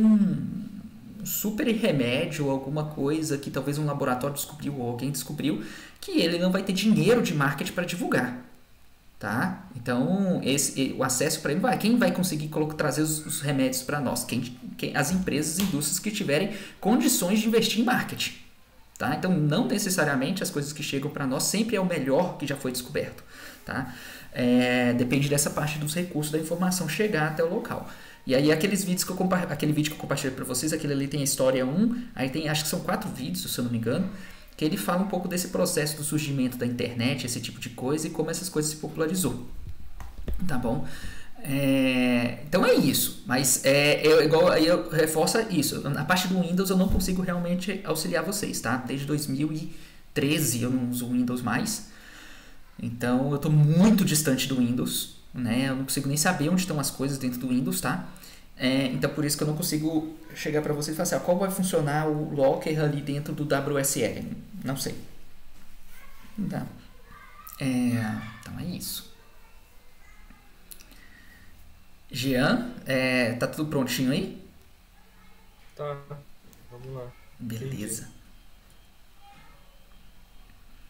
super remédio ou alguma coisa que talvez um laboratório descobriu ou alguém descobriu, que ele não vai ter dinheiro de marketing para divulgar. Tá? Então, o acesso para ele vai. Quem vai conseguir trazer os remédios para nós? As empresas e indústrias que tiverem condições de investir em marketing. Tá? Então, não necessariamente as coisas que chegam para nós sempre é o melhor que já foi descoberto. Tá? Depende dessa parte dos recursos da informação chegar até o local. E aí, aquele vídeo que eu compartilhei para vocês, aquele ali tem a história 1, aí tem, acho que são 4 vídeos, se eu não me engano, que ele fala um pouco desse processo do surgimento da internet, esse tipo de coisa, e como essas coisas se popularizou. Tá bom? Então é isso, mas eu reforço isso. Na parte do Windows eu não consigo realmente auxiliar vocês, tá? Desde 2013 eu não uso o Windows mais, então eu estou muito distante do Windows, né? Eu não consigo nem saber onde estão as coisas dentro do Windows, tá? Então por isso que eu não consigo chegar para vocês e falar assim, qual vai funcionar o Locker ali dentro do WSL. Não sei. Tá. Então é isso. Jean, tá tudo prontinho aí? Tá, vamos lá. Beleza. Entendi.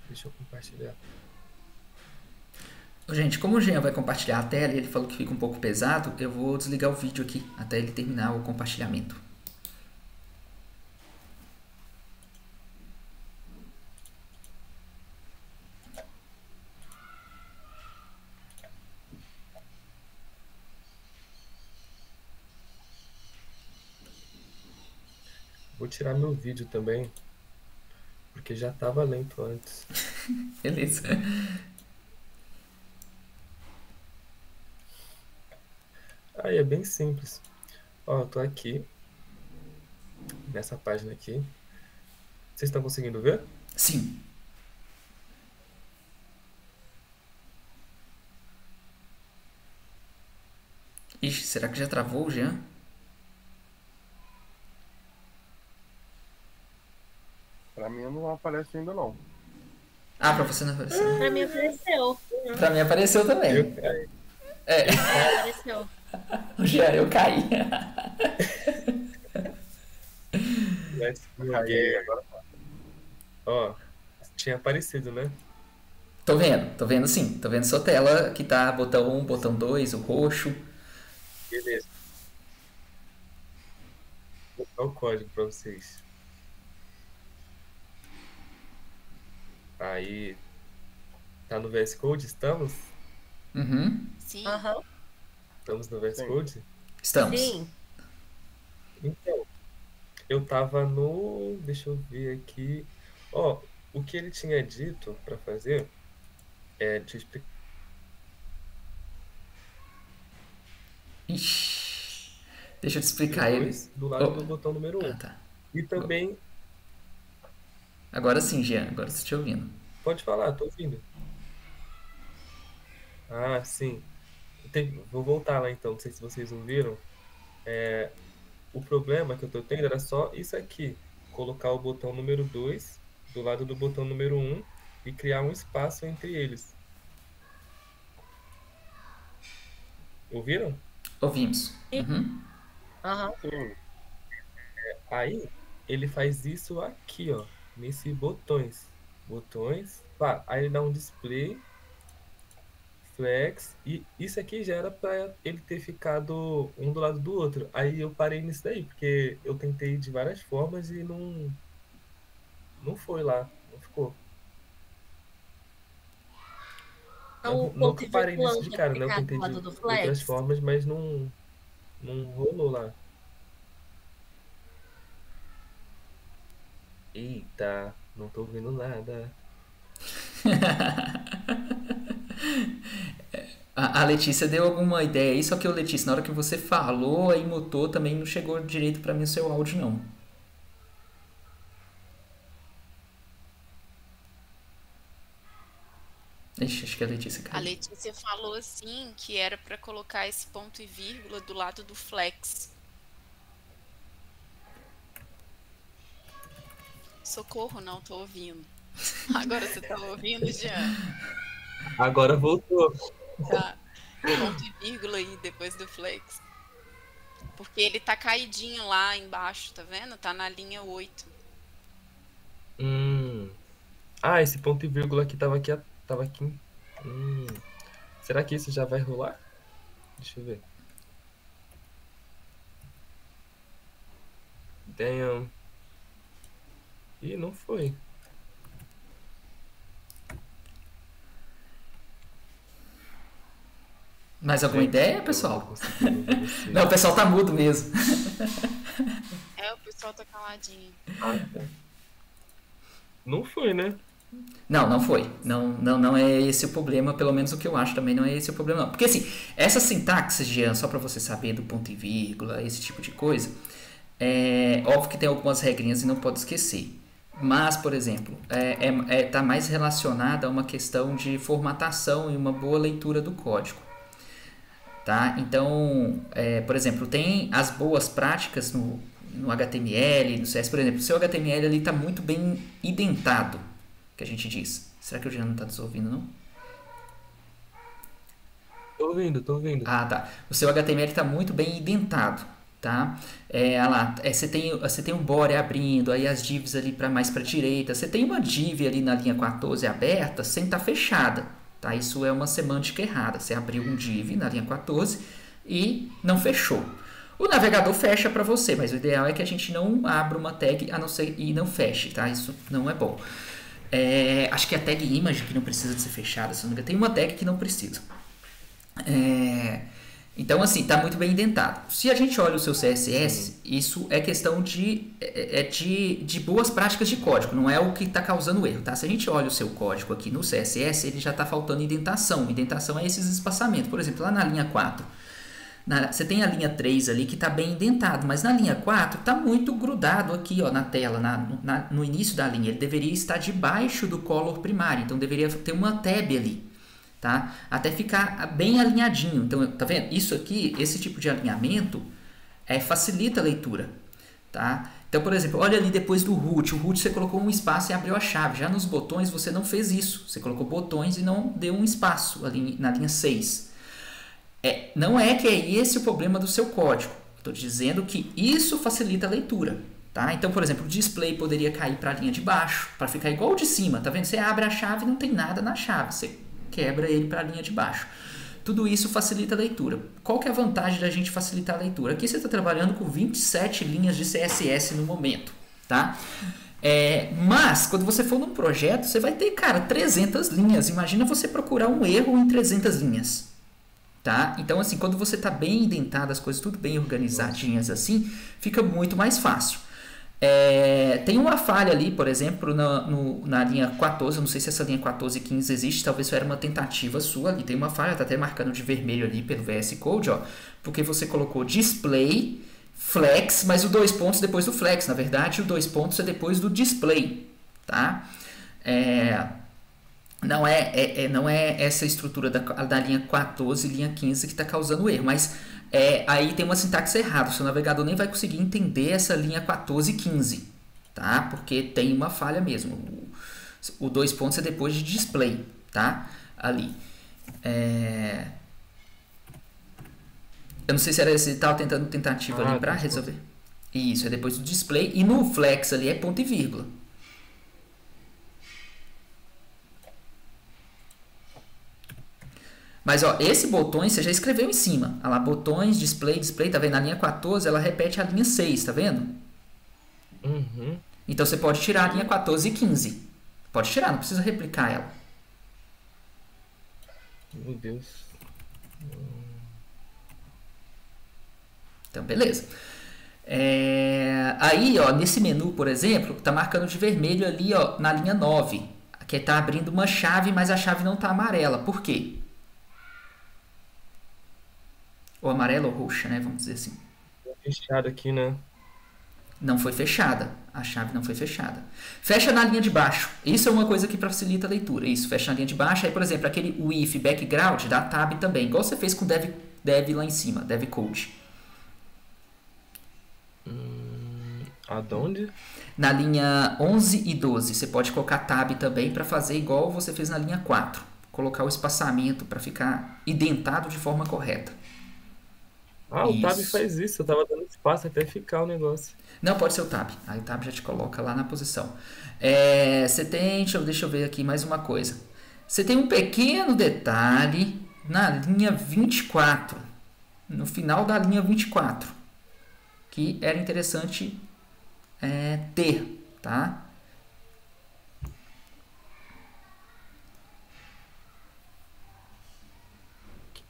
Deixa eu compartilhar. Gente, como o Jean vai compartilhar a tela e ele falou que fica um pouco pesado, eu vou desligar o vídeo aqui até ele terminar o compartilhamento. Vou tirar meu vídeo também, porque já estava lento antes. Beleza. Aí é bem simples. Ó, eu tô aqui, nessa página aqui. Vocês estão conseguindo ver? Sim. Ixi, será que já travou o Jean? Pra mim não aparece ainda não. Ah, pra você não apareceu. Pra mim apareceu. Pra mim apareceu também. Eu caí. Apareceu. O Jean, eu caí. Mas Aí, agora ó, tinha aparecido, né? Tô vendo sim. Tô vendo sua tela que tá botão 1, botão 2, o roxo. Beleza. Vou dar o código para vocês. Aí, tá no VS Code? Estamos? Uhum. Sim. Aham. Estamos no VS Sim. Code? Estamos. Sim. Então, eu tava no... Deixa eu ver aqui. Ó, o que ele tinha dito para fazer deixa eu explicar. Ixi. Deixa eu te explicar ele. Do lado Oh. do botão número 1. Ah, tá. E também, Agora sim, Jean. Agora estou te ouvindo. pode falar, tô ouvindo. Ah, sim. Vou voltar lá então, não sei se vocês ouviram. O problema que eu tô tendo era só isso aqui. Colocar o botão número 2 do lado do botão número 1 e criar um espaço entre eles. Ouviram? Ouvimos. Uhum. Aham. sim. Aí ele faz isso aqui, ó, nesse botões. Botões, pá, aí ele dá um display, flex, e isso aqui já era pra ele ter ficado um do lado do outro. Aí eu parei nisso daí, porque eu tentei de várias formas e não foi lá, não ficou. Então, o Não ponto que e eu parei nisso vírgula de tem cara, que né? Eu ficar tentei do de lado do outras flex. formas, mas não rolou lá. Eita, não tô ouvindo nada. A Letícia deu alguma ideia aí, só que o Letícia, na hora que você falou, aí mutou, também não chegou direito pra mim o seu áudio, não. Ixi, acho que a Letícia A caiu. Letícia falou assim que era para colocar esse ponto e vírgula do lado do flex. Socorro, não tô ouvindo. Agora você tá ouvindo, Jean? Agora voltou. Tá. Ponto e vírgula aí depois do flex. Porque ele tá caidinho lá embaixo, tá vendo? Tá na linha 8. Ah, esse ponto e vírgula aqui tava aqui. Tava aqui. Será que isso já vai rolar? Deixa eu ver. Damn. Ih, não foi. Mais alguma ideia, Eu não pessoal? consegui ouvir você. Não, o pessoal tá mudo mesmo. O pessoal tá caladinho. Não foi, né? Não, não foi. Não é esse o problema, pelo menos o que eu acho também não é esse o problema, não. Porque assim, essa sintaxe, Jean, só para você saber do ponto e vírgula, esse tipo de coisa, é óbvio que tem algumas regrinhas e não pode esquecer. Mas, por exemplo, tá mais relacionada a uma questão de formatação e uma boa leitura do código. Tá? Então, por exemplo, tem as boas práticas no HTML, no CS, por exemplo, o seu HTML ali está muito bem indentado, que a gente diz. Será que o Jean não está nos ouvindo, não? Tô ouvindo. Ah, tá. O seu HTML está muito bem indentado, tá? Você tem um body abrindo, aí as divs ali mais para direita. Você tem uma div ali na linha 14 aberta sem estar fechada, tá? Isso é uma semântica errada. Você abriu um div na linha 14 e não fechou. O navegador fecha para você, mas o ideal é que a gente não abra uma tag a não ser e não feche, tá? Isso não é bom. Acho que a tag image que não precisa de ser fechada, se não me engano, tem uma tag que não precisa. Então, assim, está muito bem indentado. Se a gente olha o seu CSS, isso é questão de boas práticas de código, não é o que está causando erro, tá? Se a gente olha o seu código aqui no CSS, ele já está faltando indentação. Indentação é esses espaçamentos. Por exemplo, lá na linha 4, você tem a linha 3 ali que está bem indentado, mas na linha 4 está muito grudado aqui, ó, na tela, no início da linha. Ele deveria estar debaixo do color primário, então deveria ter uma tab ali, tá? Até ficar bem alinhadinho. Então, tá vendo? Isso aqui, esse tipo de alinhamento facilita a leitura, tá? Então, por exemplo, olha ali depois do root. O root você colocou um espaço e abriu a chave. Já nos botões você não fez isso. Você colocou botões e não deu um espaço ali na linha 6. Não é que é esse o problema do seu código. Estou dizendo que isso facilita a leitura, tá? Então, por exemplo, o display poderia cair para a linha de baixo, para ficar igual o de cima, tá vendo? Você abre a chave e não tem nada na chave, você quebra ele para a linha de baixo. Tudo isso facilita a leitura. Qual que é a vantagem da gente facilitar a leitura? Aqui você está trabalhando com 27 linhas de CSS no momento, tá? Mas, quando você for num projeto, você vai ter, cara, 300 linhas. Imagina você procurar um erro em 300 linhas. Tá? Então, assim, quando você está bem indentado, as coisas tudo bem organizadinhas assim, fica muito mais fácil. Tem uma falha ali, por exemplo, na linha 14, eu não sei se essa linha 14 e 15 existe, talvez era uma tentativa sua ali, tem uma falha, está até marcando de vermelho ali pelo VS Code, ó, porque você colocou display, flex, mas o 2 pontos depois do flex, na verdade o 2 pontos é depois do display, tá? Não é essa estrutura da linha 14 e linha 15 que está causando erro, mas aí tem uma sintaxe errada. O seu navegador nem vai conseguir entender essa linha 14 e 15, tá? Porque tem uma falha mesmo. O 2 pontos é depois de display, tá? Ali. Eu não sei se você estava tentando tentativa ali para resolver. Isso, é depois do display. E no flex ali é ponto e vírgula. Mas, ó, esse botões você já escreveu em cima. Olha lá, botões, display, tá vendo? Na linha 14, ela repete a linha 6, tá vendo? Uhum. Então, você pode tirar a linha 14 e 15. Pode tirar, não precisa replicar ela. Meu Deus. Então, beleza. Aí, ó, nesse menu, por exemplo, tá marcando de vermelho ali, ó, na linha 9. Que tá abrindo uma chave, mas a chave não tá amarela. Por quê? Ou amarela ou roxa, né? Vamos dizer assim. Fechado aqui, né? Não foi fechada. A chave não foi fechada. Fecha na linha de baixo. Isso é uma coisa que facilita a leitura. Isso, fecha na linha de baixo. Aí, por exemplo, aquele if background dá tab também. Igual você fez com dev lá em cima. Dev code. Aonde? Na linha 11 e 12. Você pode colocar tab também para fazer igual você fez na linha 4. Colocar o espaçamento para ficar indentado de forma correta. Ah, o Tab Isso. faz isso. Eu tava dando espaço até ficar o negócio. Não, pode ser o Tab. Aí o Tab já te coloca lá na posição. Você tem, deixa eu ver aqui mais uma coisa. Você tem um pequeno detalhe na linha 24, no final da linha 24, que era interessante ter, tá?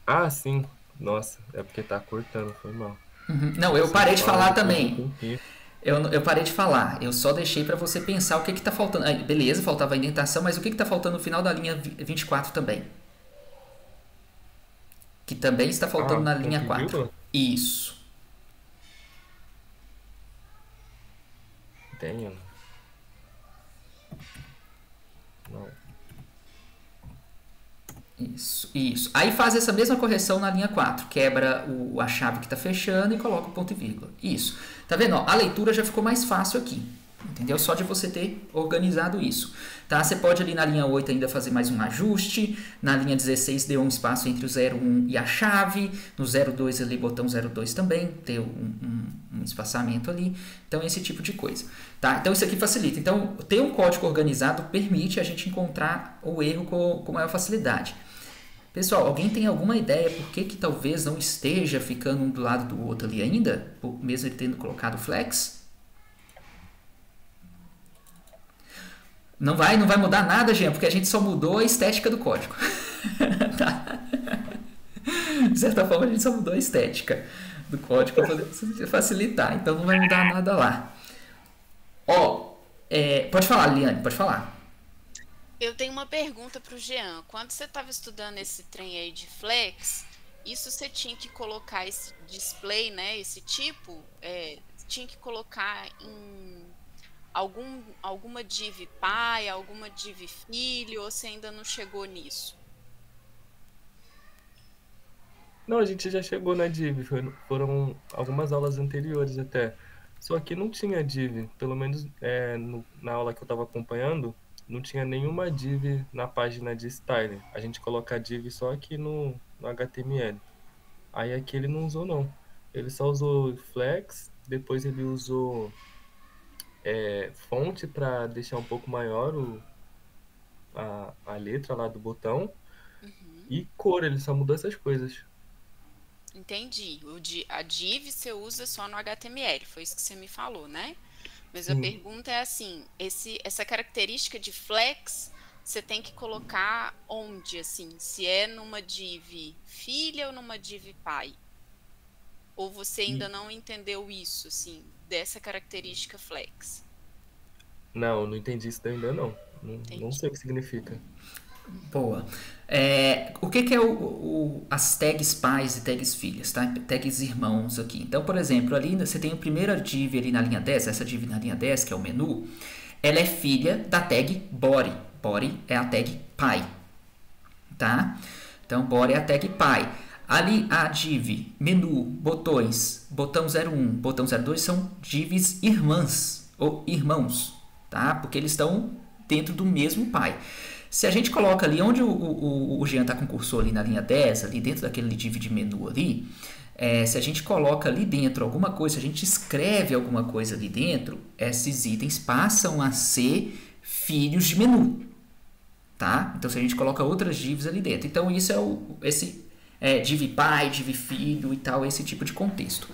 Ah, sim. Nossa, é porque tá cortando, foi mal. Não, eu Você parei de fala falar depois de um também. tempinho. Eu parei de falar. Eu só deixei para você pensar o que que tá faltando. Beleza, faltava a indentação, mas o que que tá faltando no final da linha 24 também? Que também está faltando Ah, na linha ponto e 4. vírgula? Isso. Tenho. Não. Isso, isso. Aí faz essa mesma correção na linha 4. Quebra a chave que está fechando e coloca o ponto e vírgula. Isso. Tá vendo? Ó, a leitura já ficou mais fácil aqui. Entendeu? Só de você ter organizado isso. Tá? Você pode ali na linha 8 ainda fazer mais um ajuste. Na linha 16 deu um espaço entre o 01 e a chave. No 02 ali, botão 02 também. Deu um espaçamento ali. Então, esse tipo de coisa. Tá? Então, isso aqui facilita. Então, ter um código organizado permite a gente encontrar o erro com maior facilidade. Pessoal, alguém tem alguma ideia por que talvez não esteja ficando um do lado do outro ali ainda? Mesmo ele tendo colocado flex? Não vai mudar nada, Jean, porque a gente só mudou a estética do código. Tá? De certa forma, a gente só mudou a estética do código para poder facilitar. Então, não vai mudar nada lá. Ó, pode falar, Liane, pode falar. Eu tenho uma pergunta para o Jean. Quando você estava estudando esse trem aí de flex, isso você tinha que colocar esse display, né? Esse tipo, tinha que colocar em alguma div pai, alguma div filho, ou você ainda não chegou nisso? Não, a gente já chegou na div. Foram algumas aulas anteriores até. Só que não tinha div. Pelo menos na aula que eu tava acompanhando, não tinha nenhuma div na página de style. A gente coloca a div só aqui no HTML. Aí aqui ele não usou, não. Ele só usou flex, depois ele usou fonte para deixar um pouco maior a letra lá do botão. E cor, ele só mudou essas coisas. Entendi. A div você usa só no HTML, foi isso que você me falou, né? Mas a Sim. pergunta é assim, essa característica de flex, você tem que colocar onde, assim? Se é numa div filha ou numa div pai? Ou você ainda não entendeu isso, assim, dessa característica flex? Não, não entendi isso ainda não. Não Entendi. sei o que significa. Boa. O que é as tags pais e tags filhas, tá? Tags irmãos aqui. Então, por exemplo, ali você tem a primeira div ali na linha 10, essa div na linha 10, que é o menu, ela é filha da tag body. Body é a tag pai, tá? Então, body é a tag pai. Ali a div, menu, botões, botão 01, botão 02 são divs irmãs ou irmãos, tá? Porque eles estão dentro do mesmo pai. Se a gente coloca ali onde o Jean está com o cursor ali na linha 10, ali dentro daquele div de menu ali, se a gente coloca ali dentro alguma coisa, se a gente escreve alguma coisa ali dentro, esses itens passam a ser filhos de menu, tá? Então se a gente coloca outras divs ali dentro, então isso é esse div pai, div filho e tal, esse tipo de contexto.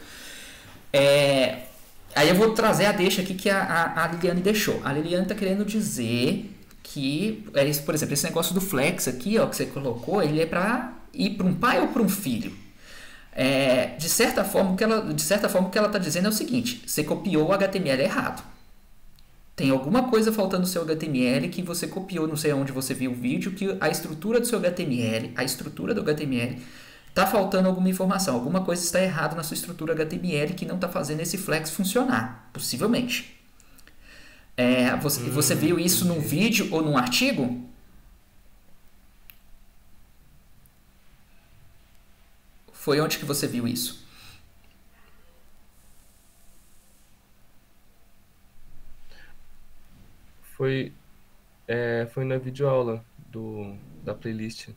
Aí eu vou trazer a deixa aqui que a Liliane deixou. A Liliane está querendo dizer que, por exemplo, esse negócio do flex aqui, ó, que você colocou, ele é para ir para um pai ou para um filho. De certa forma, o que ela está dizendo é o seguinte: você copiou o HTML errado. Tem alguma coisa faltando no seu HTML que você copiou, não sei onde você viu o vídeo, que a estrutura do seu HTML, a estrutura do HTML, está faltando alguma informação. Alguma coisa está errada na sua estrutura HTML que não está fazendo esse flex funcionar, possivelmente. Você viu isso num vídeo ou num artigo? Foi onde que você viu isso? Foi na videoaula da playlist.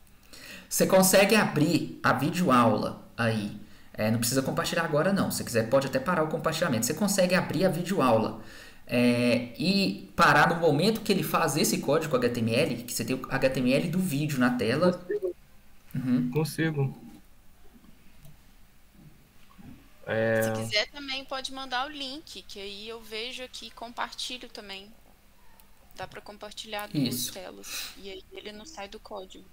Você consegue abrir a videoaula aí Não precisa compartilhar agora não. Se quiser pode até parar o compartilhamento. Você consegue abrir a videoaula e parar no momento que ele faz esse código HTML, que você tem o HTML do vídeo na tela. Consigo. Se quiser também pode mandar o link, que aí eu vejo aqui e compartilho também. Dá para compartilhar duas telas. E aí ele não sai do código.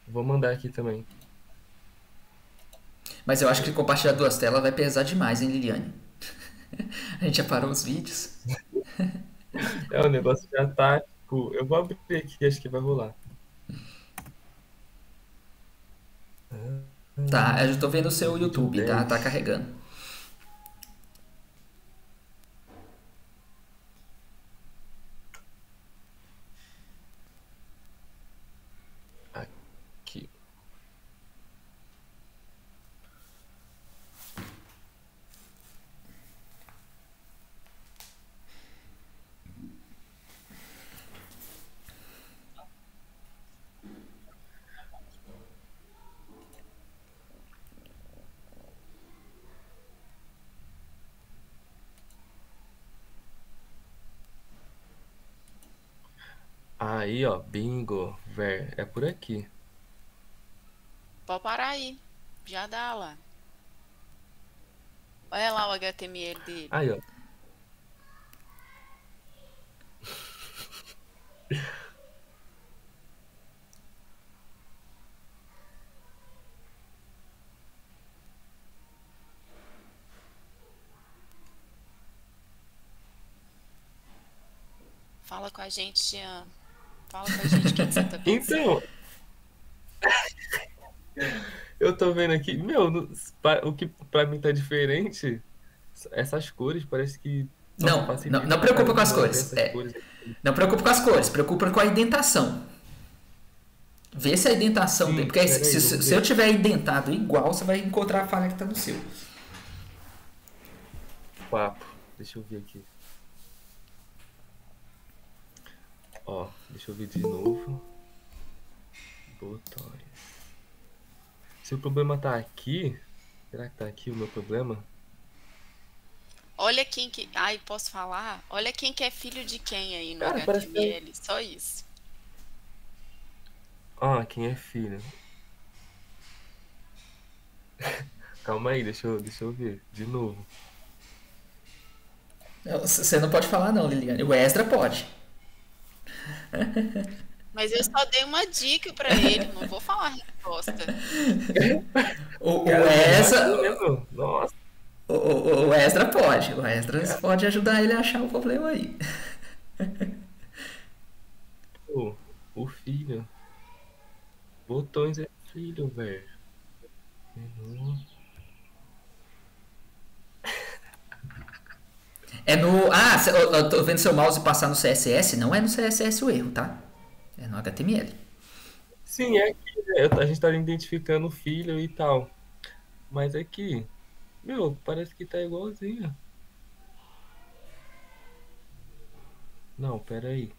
Vou mandar aqui também. Mas eu acho que compartilhar duas telas vai pesar demais, hein, Liliane? A gente já parou os vídeos. O negócio já tá, tipo, eu vou abrir aqui, acho que vai rolar. Tá, eu tô vendo o seu YouTube, tá? Tá carregando. Aqui. Aí, ó, bingo, é por aqui. Pode parar aí. Já dá lá. Olha lá o HTML dele. Aí, ó. Fala com a gente, Jean. Fala com a gente o que você tá pensando. Então, eu tô vendo aqui, o que pra mim tá diferente, essas cores parece que... Não preocupa com as cores. Não preocupa com as cores, preocupa com a indentação. Vê se a indentação dele. Porque se eu tiver indentado igual, você vai encontrar a falha que tá no seu. Papo. Deixa eu ver aqui. Ó, deixa eu ver de novo. Botões. Se o problema tá aqui, será que tá aqui o meu problema? Olha quem que... Ai, posso falar? Olha quem que é filho de quem aí no Cara, parece HTML. Só isso. Ah, quem é filho? Calma aí, deixa eu ver de novo. Você não pode falar não, Liliane. O Esdra pode. Mas eu só dei uma dica pra ele, não vou falar a resposta. O Esdra... Nossa. O Esdra pode. O Esdra pode ajudar ele a achar o problema aí. O filho. Botões é filho, velho. Eu tô vendo seu mouse passar no CSS. Não é no CSS o erro, tá? É no HTML. Sim, é aqui, né? A gente tá identificando o filho e tal. Mas aqui, parece que tá igualzinho. Não, pera aí.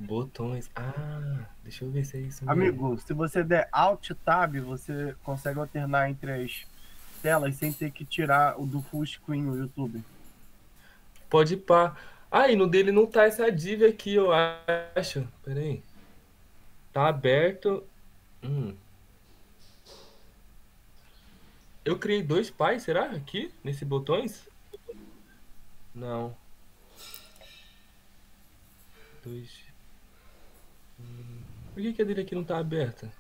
Botões. Ah, deixa eu ver se é isso mesmo. Amigo, se você der Alt Tab, você consegue alternar entre as telas sem ter que tirar o do full screen no YouTube. Pode ir pá. Ah, e no dele não tá essa div aqui, eu acho. Pera aí. Tá aberto. Eu criei 2 pais, será? Aqui? Nesse botões? Não. 2. Por que a dele aqui não tá aberta?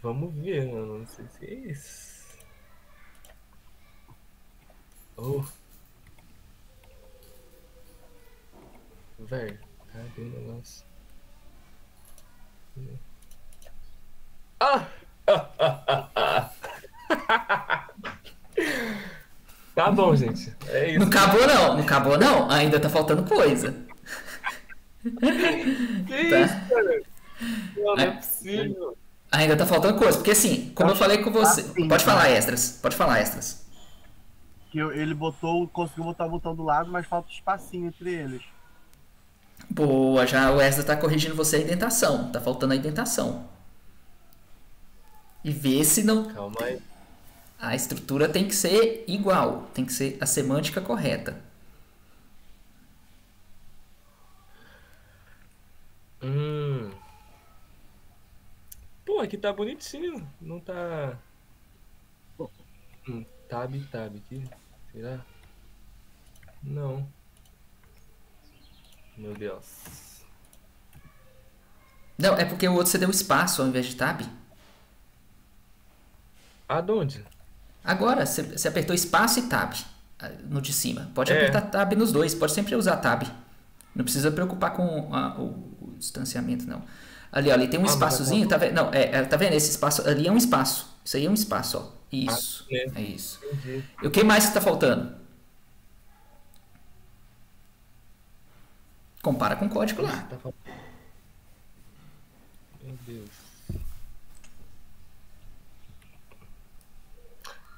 Vamos ver, mano. Não sei se é isso. Velho, cadê o negócio? Tá bom, gente. É isso. Não acabou não. Ainda tá faltando coisa. Que isso, Tá? cara? Não, não é Ai, possível. ainda tá faltando coisa, porque assim, como eu falei com você. Assim, Pode falar, né? Extras. Pode falar, Extras. Que ele botou, conseguiu botar o botão do lado, mas falta espacinho entre eles. Boa, já o Extras tá corrigindo você a indentação. Tá faltando a indentação. E ver se não. Calma aí. A estrutura tem que ser igual. Tem que ser a semântica correta. Hum. Pô, aqui tá bonitinho. Não tá. Tab aqui. Será? Não. Meu Deus. Não, é porque o outro você deu espaço ao invés de tab. Aonde? Agora, você apertou espaço e tab no de cima. Pode apertar É. tab nos dois, pode sempre usar tab. Não precisa preocupar com o distanciamento, não. Ali, ó, ali tem um Ah, mas espaçozinho, tá acabou. vendo? Não, tá vendo? Esse espaço ali é um espaço. Isso aí é um espaço, ó. Ah, Isso, é. é isso. Entendi. E o que mais que tá faltando? Compara com o código Ixi, lá. tá faltando. Meu Deus.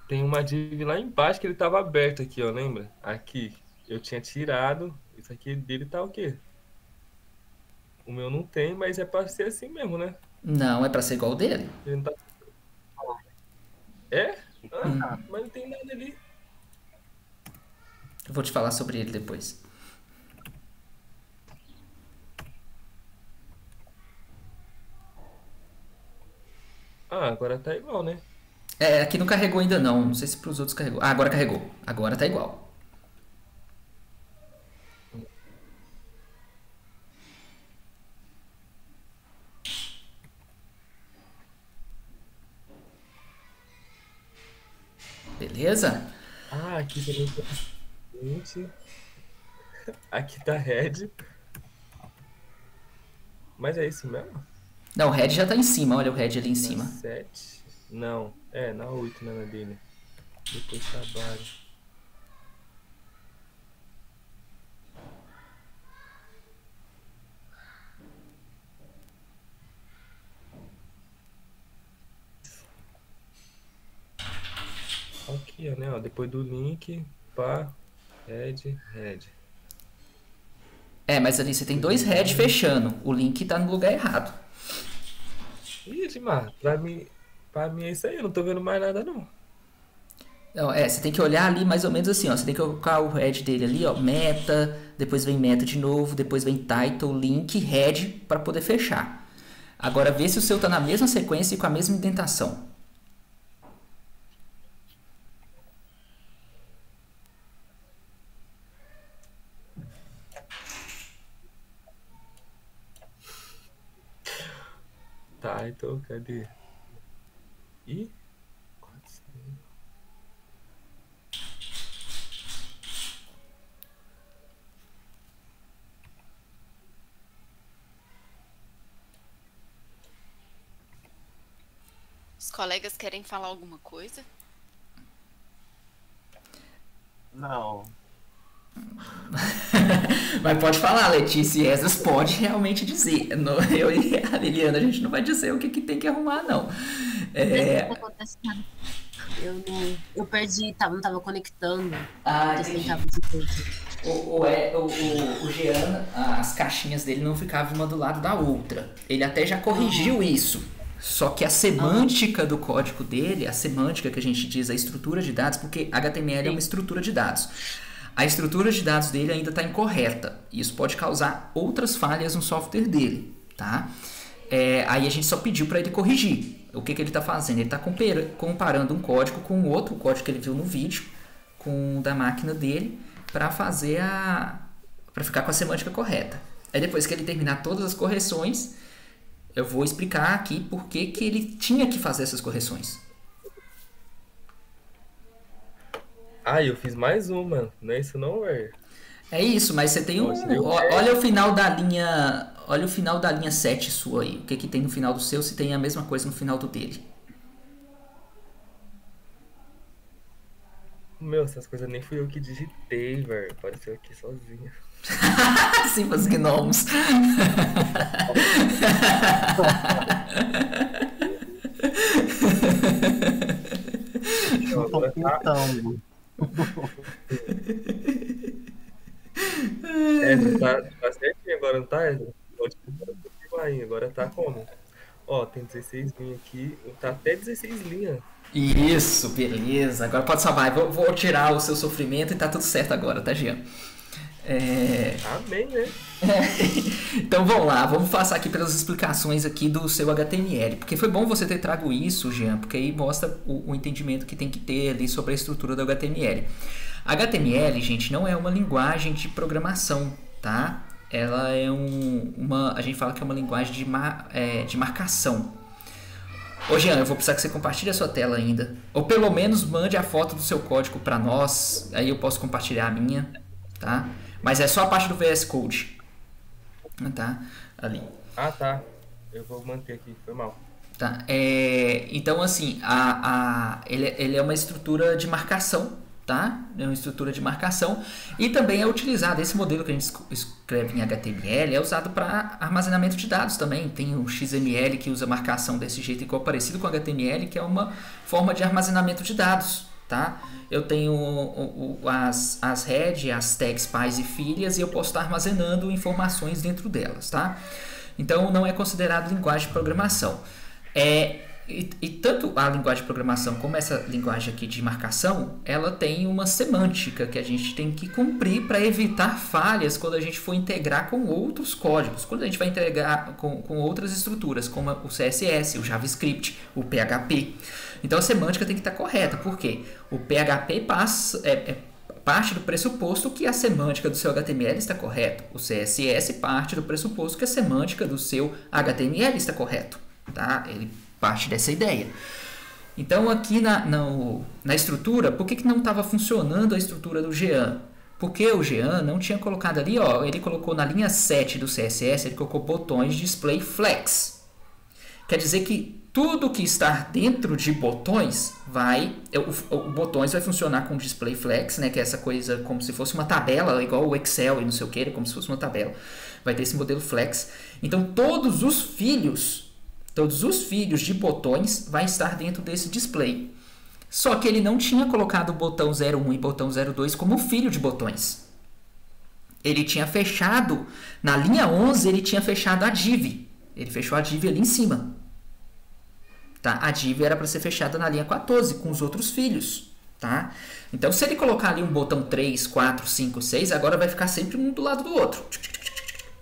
Tem uma div lá embaixo que ele tava aberto aqui, ó, lembra? Aqui. Eu tinha tirado. Isso aqui dele tá o quê? O meu não tem, mas é pra ser assim mesmo, né? Não, é pra ser igual o dele. Ele não tá... É? Ah, Ah, mas não tem nada ali. Eu vou te falar sobre ele depois. Ah, agora tá igual, né? É, aqui não carregou ainda não. Não sei se pros outros carregou. Ah, agora carregou. Agora tá igual. Beleza? Ah, aqui também tá. Gente, aqui tá red. Mas é isso mesmo? Não, o red já tá em cima. Olha o red ali em Na cima. 7? Não. É, na 8, né, na dele. Depois trabalho. Aqui, ó, né? Ó, depois do link, pá, red. É, mas ali você tem Depois dois do red link. fechando. O link tá no lugar errado. Ih, Edmar, pra mim é isso aí, eu não tô vendo mais nada não. Não, você tem que olhar ali mais ou menos assim, ó. Você tem que colocar o head dele ali, ó. Meta, depois vem meta de novo, depois vem title, link, head para poder fechar. Agora vê se o seu tá na mesma sequência e com a mesma indentação. Tá, então, cadê? Ih, quase. Os colegas querem falar alguma coisa? não. Mas pode falar, Letícia e Esdras pode realmente dizer. Eu e a Liliana, a gente não vai dizer o que tem que arrumar, não. Não acontece nada. Eu perdi, não tava conectando. Ah, Tô sem entendi. cabo de rede. O Jean, as caixinhas dele não ficavam uma do lado da outra. Ele até já corrigiu isso. Só que a semântica do código dele, a semântica que a gente diz, a estrutura de dados, porque HTML é uma Sim. estrutura de dados. A estrutura de dados dele ainda está incorreta. Isso pode causar outras falhas no software dele, tá? Aí a gente só pediu para ele corrigir. O que ele está fazendo? Ele está comparando um código com o outro código que ele viu no vídeo, com o da máquina dele, para fazer para ficar com a semântica correta. Aí depois que ele terminar todas as correções, eu vou explicar aqui por que ele tinha que fazer essas correções. Ah, eu fiz mais uma, não é isso não, velho? É isso, mas você tem Ó, um. tirei o Olha o red. final da linha. Olha o final da linha 7 sua aí. O que tem no final do seu, se tem a mesma coisa no final do dele. Meu, essas coisas nem fui eu que digitei, velho. Apareceu aqui sozinho. Sim, os gnomos. Então, agora tá, Tentando. tá certinho agora, não tá, Ezra? Pode ficar um pouquinho aí, agora tá como? Ó, tem 16 linhas aqui, tá até 16 linhas. Isso, beleza. Agora pode salvar. Vou tirar o seu sofrimento e tá tudo certo agora, tá, Jean? Amém, né? Então vamos lá, vamos passar aqui pelas explicações aqui do seu HTML, porque foi bom você ter trago isso, Jean, porque aí mostra o entendimento que tem que ter ali sobre a estrutura do HTML. HTML, gente, não é uma linguagem de programação, tá? Ela é a gente fala que é uma linguagem de marcação. Ô Jean, eu vou precisar que você compartilhe a sua tela ainda, ou pelo menos mande a foto do seu código para nós, aí eu posso compartilhar a minha, tá? Mas é só a parte do VS Code. Tá? Ali. Ah, tá. Eu vou manter aqui, foi mal. Tá. Então, assim, ele é uma estrutura de marcação, tá? É uma estrutura de marcação e também é utilizado, esse modelo que a gente escreve em HTML é usado para armazenamento de dados também. Tem o XML que usa marcação desse jeito igual parecido com o HTML, que é uma forma de armazenamento de dados. Tá? Eu tenho as head, as tags pais e filhas e eu posso estar armazenando informações dentro delas, tá? Então não é considerado linguagem de programação. E tanto a linguagem de programação como essa linguagem aqui de marcação, ela tem uma semântica que a gente tem que cumprir para evitar falhas quando a gente for integrar com outros códigos, quando a gente vai integrar com outras estruturas, como o CSS, o JavaScript, o PHP. Então a semântica tem que estar correta, porque o PHP parte do pressuposto que a semântica do seu HTML está correta. O CSS parte do pressuposto que a semântica do seu HTML está correto. Tá? Ele parte dessa ideia. Então aqui na estrutura, por que não estava funcionando a estrutura do Jean? Porque o Jean não tinha colocado ali, ó, ele colocou na linha 7 do CSS, ele colocou botões display flex. Quer dizer que tudo que está dentro de botões o botões vai funcionar com display flex, né, que é essa coisa como se fosse uma tabela, igual o Excel e não sei o que, como se fosse uma tabela. Vai ter esse modelo flex. Então todos os filhos de botões vai estar dentro desse display. Só que ele não tinha colocado o botão 01 e botão 02 como filho de botões. Ele tinha fechado, na linha 11 ele tinha fechado a div. Ele fechou a div ali em cima. Tá? A div era para ser fechada na linha 14 com os outros filhos. Tá? Então se ele colocar ali um botão 3, 4, 5, 6, agora vai ficar sempre um do lado do outro.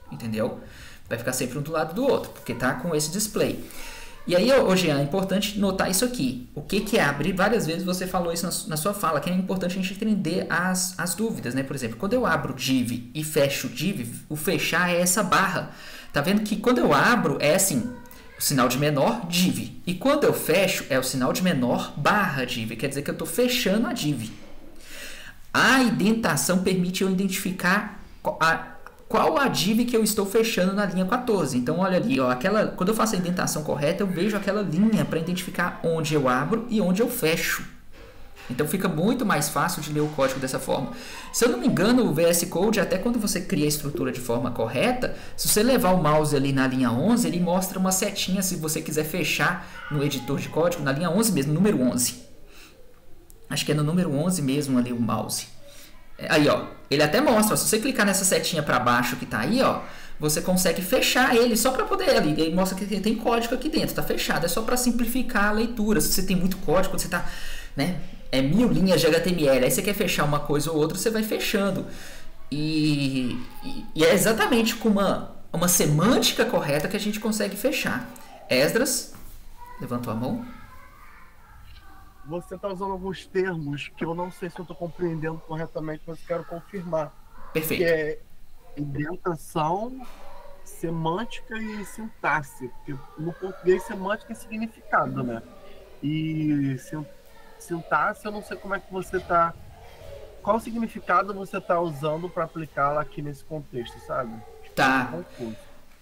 Entendeu? Vai ficar sempre um do lado do outro, porque está com esse display. E aí, Jean, é importante notar isso aqui. O que é abrir? Várias vezes você falou isso na sua fala, que é importante a gente entender as dúvidas, né? Por exemplo, quando eu abro div e fecho div, o fechar é essa barra. Tá vendo que quando eu abro é assim, o sinal de menor div. E quando eu fecho é o sinal de menor barra div. Quer dizer que eu estou fechando a div. A indentação permite eu identificar qual a div que eu estou fechando na linha 14. Então, olha ali, ó, quando eu faço a indentação correta, eu vejo aquela linha para identificar onde eu abro e onde eu fecho. Então, fica muito mais fácil de ler o código dessa forma. Se eu não me engano, o VS Code, até quando você cria a estrutura de forma correta, se você levar o mouse ali na linha 11, ele mostra uma setinha se você quiser fechar no editor de código, na linha 11 mesmo, número 11. Acho que é no número 11 mesmo ali o mouse. Aí, ó, ele até mostra, ó, se você clicar nessa setinha para baixo que tá aí, ó, você consegue fechar ele só para poder ali. Ele mostra que tem código aqui dentro, tá fechado. É só para simplificar a leitura. Se você tem muito código, quando você tá, né, 1000 linhas de HTML, aí você quer fechar uma coisa ou outra, você vai fechando. E é exatamente com uma semântica correta que a gente consegue fechar. Esdras, levantou a mão. Você está usando alguns termos que eu não sei se eu estou compreendendo corretamente, mas quero confirmar. Perfeito. Que é indentação, semântica e sintaxe. Porque no português, semântica é significado, né? E sintaxe, eu não sei como é que você está... Qual significado você está usando para aplicá-la aqui nesse contexto, sabe? Tá. Confuso.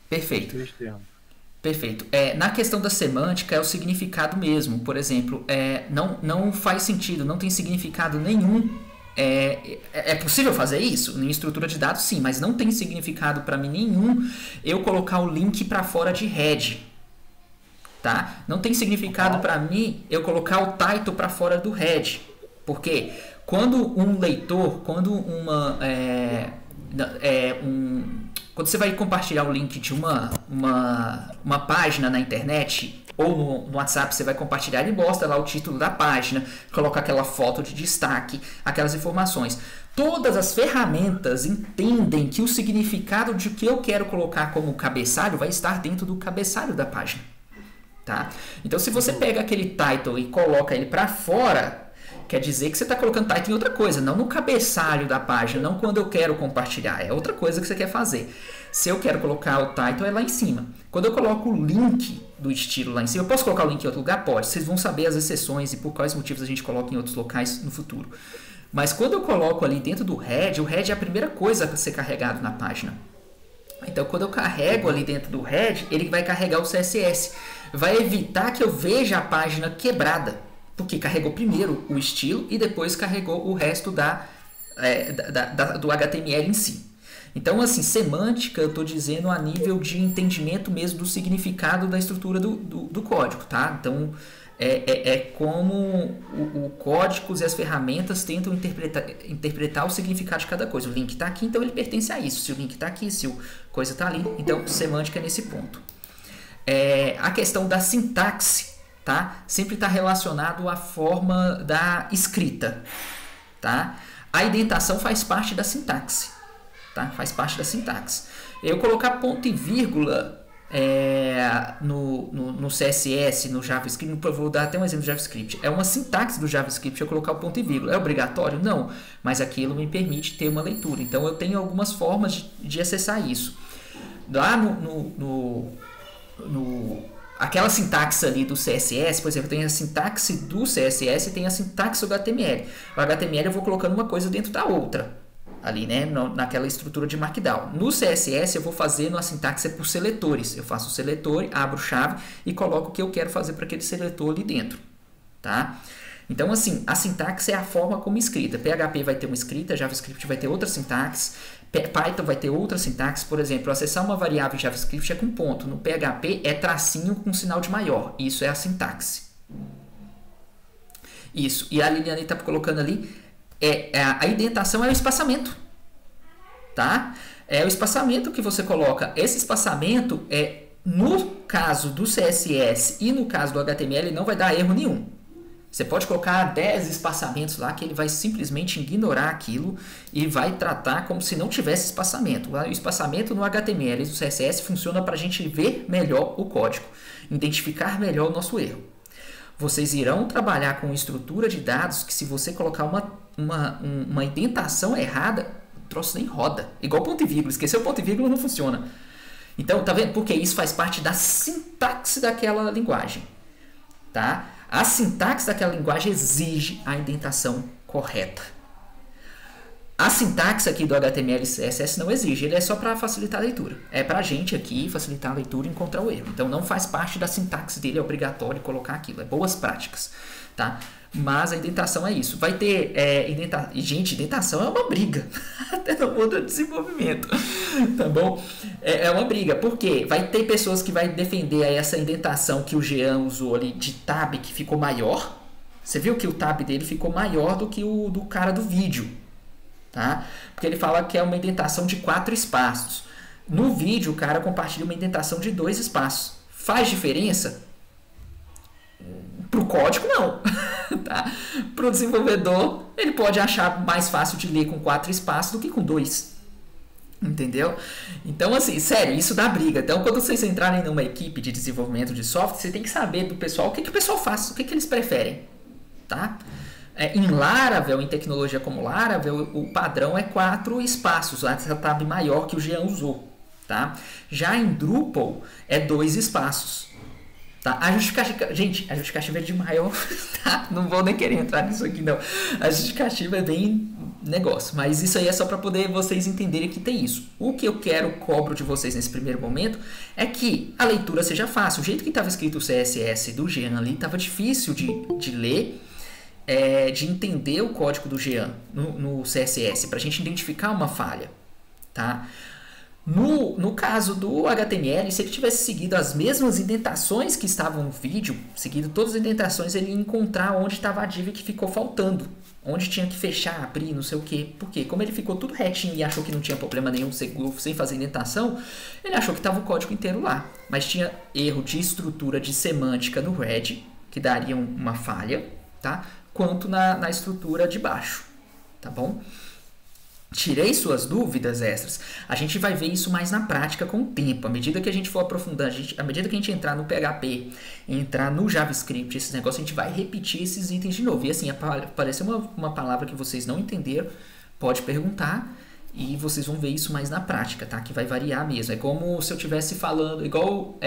Perfeito. Três termos. Perfeito. Na questão da semântica é o significado mesmo. Por exemplo, não faz sentido, não tem significado nenhum É possível fazer isso? Em estrutura de dados, sim, mas não tem significado para mim nenhum eu colocar o link para fora de head. Tá? Não tem significado para mim eu colocar o title para fora do head. Porque quando um leitor, quando quando você vai compartilhar o link de uma página na internet ou no WhatsApp, você vai compartilhar e mostra lá o título da página, coloca aquela foto de destaque, aquelas informações. Todas as ferramentas entendem que o significado de que eu quero colocar como cabeçalho vai estar dentro do cabeçalho da página. Tá? Então, se você pega aquele title e coloca ele para fora, quer dizer que você está colocando title em outra coisa, não no cabeçalho da página, não quando eu quero compartilhar, é outra coisa que você quer fazer. Se eu quero colocar o title, é lá em cima. Quando eu coloco o link do estilo lá em cima, eu posso colocar o link em outro lugar? Pode. Vocês vão saber as exceções e por quais motivos a gente coloca em outros locais no futuro. Mas quando eu coloco ali dentro do head, o head é a primeira coisa a ser carregado na página. Então, quando eu carrego ali dentro do head, ele vai carregar o CSS. Vai evitar que eu veja a página quebrada. Porque carregou primeiro o estilo e depois carregou o resto do HTML em si. Então, assim, semântica, eu estou dizendo a nível de entendimento mesmo do significado da estrutura do código, tá? Então, como o códigos e as ferramentas tentam interpretar o significado de cada coisa. O link está aqui, então ele pertence a isso. Se o link está aqui, se a coisa está ali, então semântica é nesse ponto. A questão da sintaxe, tá? Sempre está relacionado à forma da escrita, tá? A indentação faz parte da sintaxe, tá? Faz parte da sintaxe. Eu colocar ponto e vírgula no CSS, no JavaScript, vou dar até um exemplo de JavaScript. É uma sintaxe do JavaScript eu colocar o ponto e vírgula. É obrigatório? Não, mas aquilo me permite ter uma leitura. Então eu tenho algumas formas de acessar isso. Lá aquela sintaxe ali do CSS, por exemplo, tem a sintaxe do CSS e tem a sintaxe do HTML. O HTML eu vou colocando uma coisa dentro da outra, ali, né, naquela estrutura de Markdown. No CSS eu vou fazendo a sintaxe por seletores. Eu faço o seletor, abro chave e coloco o que eu quero fazer para aquele seletor ali dentro, tá? Então, assim, a sintaxe é a forma como escrita. PHP vai ter uma escrita, JavaScript vai ter outra sintaxe, Python vai ter outra sintaxe. Por exemplo, acessar uma variável em JavaScript é com ponto. No PHP é tracinho com sinal de maior. Isso é a sintaxe. Isso. E a Liliane está colocando ali, a indentação é o espaçamento. Tá? É o espaçamento que você coloca. Esse espaçamento, no caso do CSS e no caso do HTML, não vai dar erro nenhum. Você pode colocar 10 espaçamentos lá que ele vai simplesmente ignorar aquilo e vai tratar como se não tivesse espaçamento. O espaçamento no HTML e no CSS funciona para a gente ver melhor o código, identificar melhor o nosso erro. Vocês irão trabalhar com estrutura de dados que se você colocar uma indentação errada, o troço nem roda. Igual ponto e vírgula. Esqueceu o ponto e vírgula, não funciona. Então, tá vendo? Porque isso faz parte da sintaxe daquela linguagem. Tá? A sintaxe daquela linguagem exige a indentação correta. A sintaxe aqui do HTML e CSS não exige, ele é só para facilitar a leitura. É para a gente aqui facilitar a leitura e encontrar o erro. Então não faz parte da sintaxe dele, é obrigatório colocar aquilo, é boas práticas. Tá? Mas a indentação é isso. Vai ter gente, indentação é uma briga até no mundo do desenvolvimento, tá bom? É uma briga, porque vai ter pessoas que vai defender essa indentação que o Jean usou ali de tab, que ficou maior. Você viu que o tab dele ficou maior do que o do cara do vídeo, tá? Porque ele fala que é uma indentação de 4 espaços. No vídeo o cara compartilha uma indentação de 2 espaços. Faz diferença? Para o código, não. Tá? Para o desenvolvedor, ele pode achar mais fácil de ler com 4 espaços do que com 2. Entendeu? Então, assim, sério, isso dá briga. Então, quando vocês entrarem numa equipe de desenvolvimento de software, você tem que saber do pessoal o que o pessoal faz, o que eles preferem. Tá? Em Laravel, em tecnologia como Laravel, o padrão é 4 espaços. Essa tab maior que o Jean usou. Tá? Já em Drupal, é 2 espaços. Tá? A justificativa é de maior, tá? Não vou nem querer entrar nisso aqui, não. A justificativa é bem negócio, mas isso aí é só para poder vocês entenderem que tem isso. O que eu cobro de vocês nesse primeiro momento é que a leitura seja fácil. O jeito que estava escrito o CSS do Jean ali estava difícil de ler de entender o código do Jean no CSS, para a gente identificar uma falha, tá? No caso do HTML, se ele tivesse seguido as mesmas indentações que estavam no vídeo, seguido todas as indentações, ele ia encontrar onde estava a div que ficou faltando, onde tinha que fechar, abrir, não sei o que. Por quê? Como ele ficou tudo retinho e achou que não tinha problema nenhum sem fazer indentação, ele achou que estava o código inteiro lá. Mas tinha erro de estrutura, de semântica no head, que daria uma falha, tá? Quanto na estrutura de baixo, tá bom? Tirei suas dúvidas extras. A gente vai ver isso mais na prática com o tempo. À medida que a gente for aprofundando, à medida que a gente entrar no PHP, entrar no JavaScript, esses negócios, a gente vai repetir esses itens de novo. E assim, aparecer uma palavra que vocês não entenderam, pode perguntar e vocês vão ver isso mais na prática, tá? Que vai variar mesmo. É como se eu estivesse falando, igual...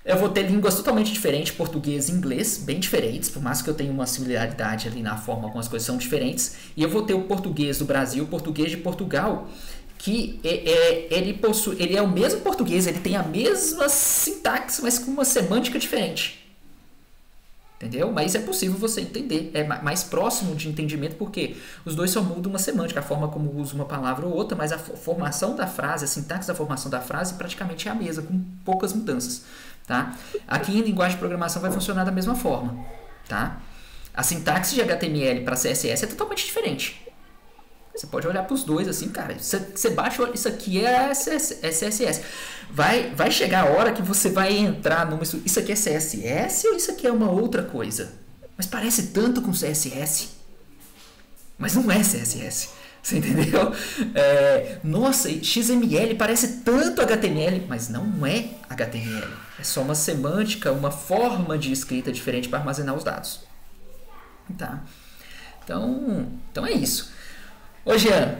Eu vou ter línguas totalmente diferentes, português e inglês, bem diferentes, por mais que eu tenha uma similaridade ali na forma, algumas coisas são diferentes. E eu vou ter o português do Brasil, o português de Portugal, que ele é o mesmo português, ele tem a mesma sintaxe, mas com uma semântica diferente. Entendeu? Mas é possível você entender, é mais próximo de entendimento, porque os dois só mudam uma semântica, a forma como usa uma palavra ou outra, mas a formação da frase, a sintaxe da formação da frase praticamente é a mesma, com poucas mudanças. Tá? Aqui em linguagem de programação vai funcionar da mesma forma, tá? A sintaxe de HTML para CSS é totalmente diferente. Você pode olhar para os dois assim, cara. Você baixa, isso aqui é CSS. Vai chegar a hora que você vai entrar numa... Isso aqui é CSS ou isso aqui é uma outra coisa? Mas parece tanto com CSS. Mas não é CSS. Você entendeu? Nossa, XML parece tanto HTML, mas não é HTML. É só uma semântica, uma forma de escrita diferente para armazenar os dados. Tá? Então é isso. Ô Jean,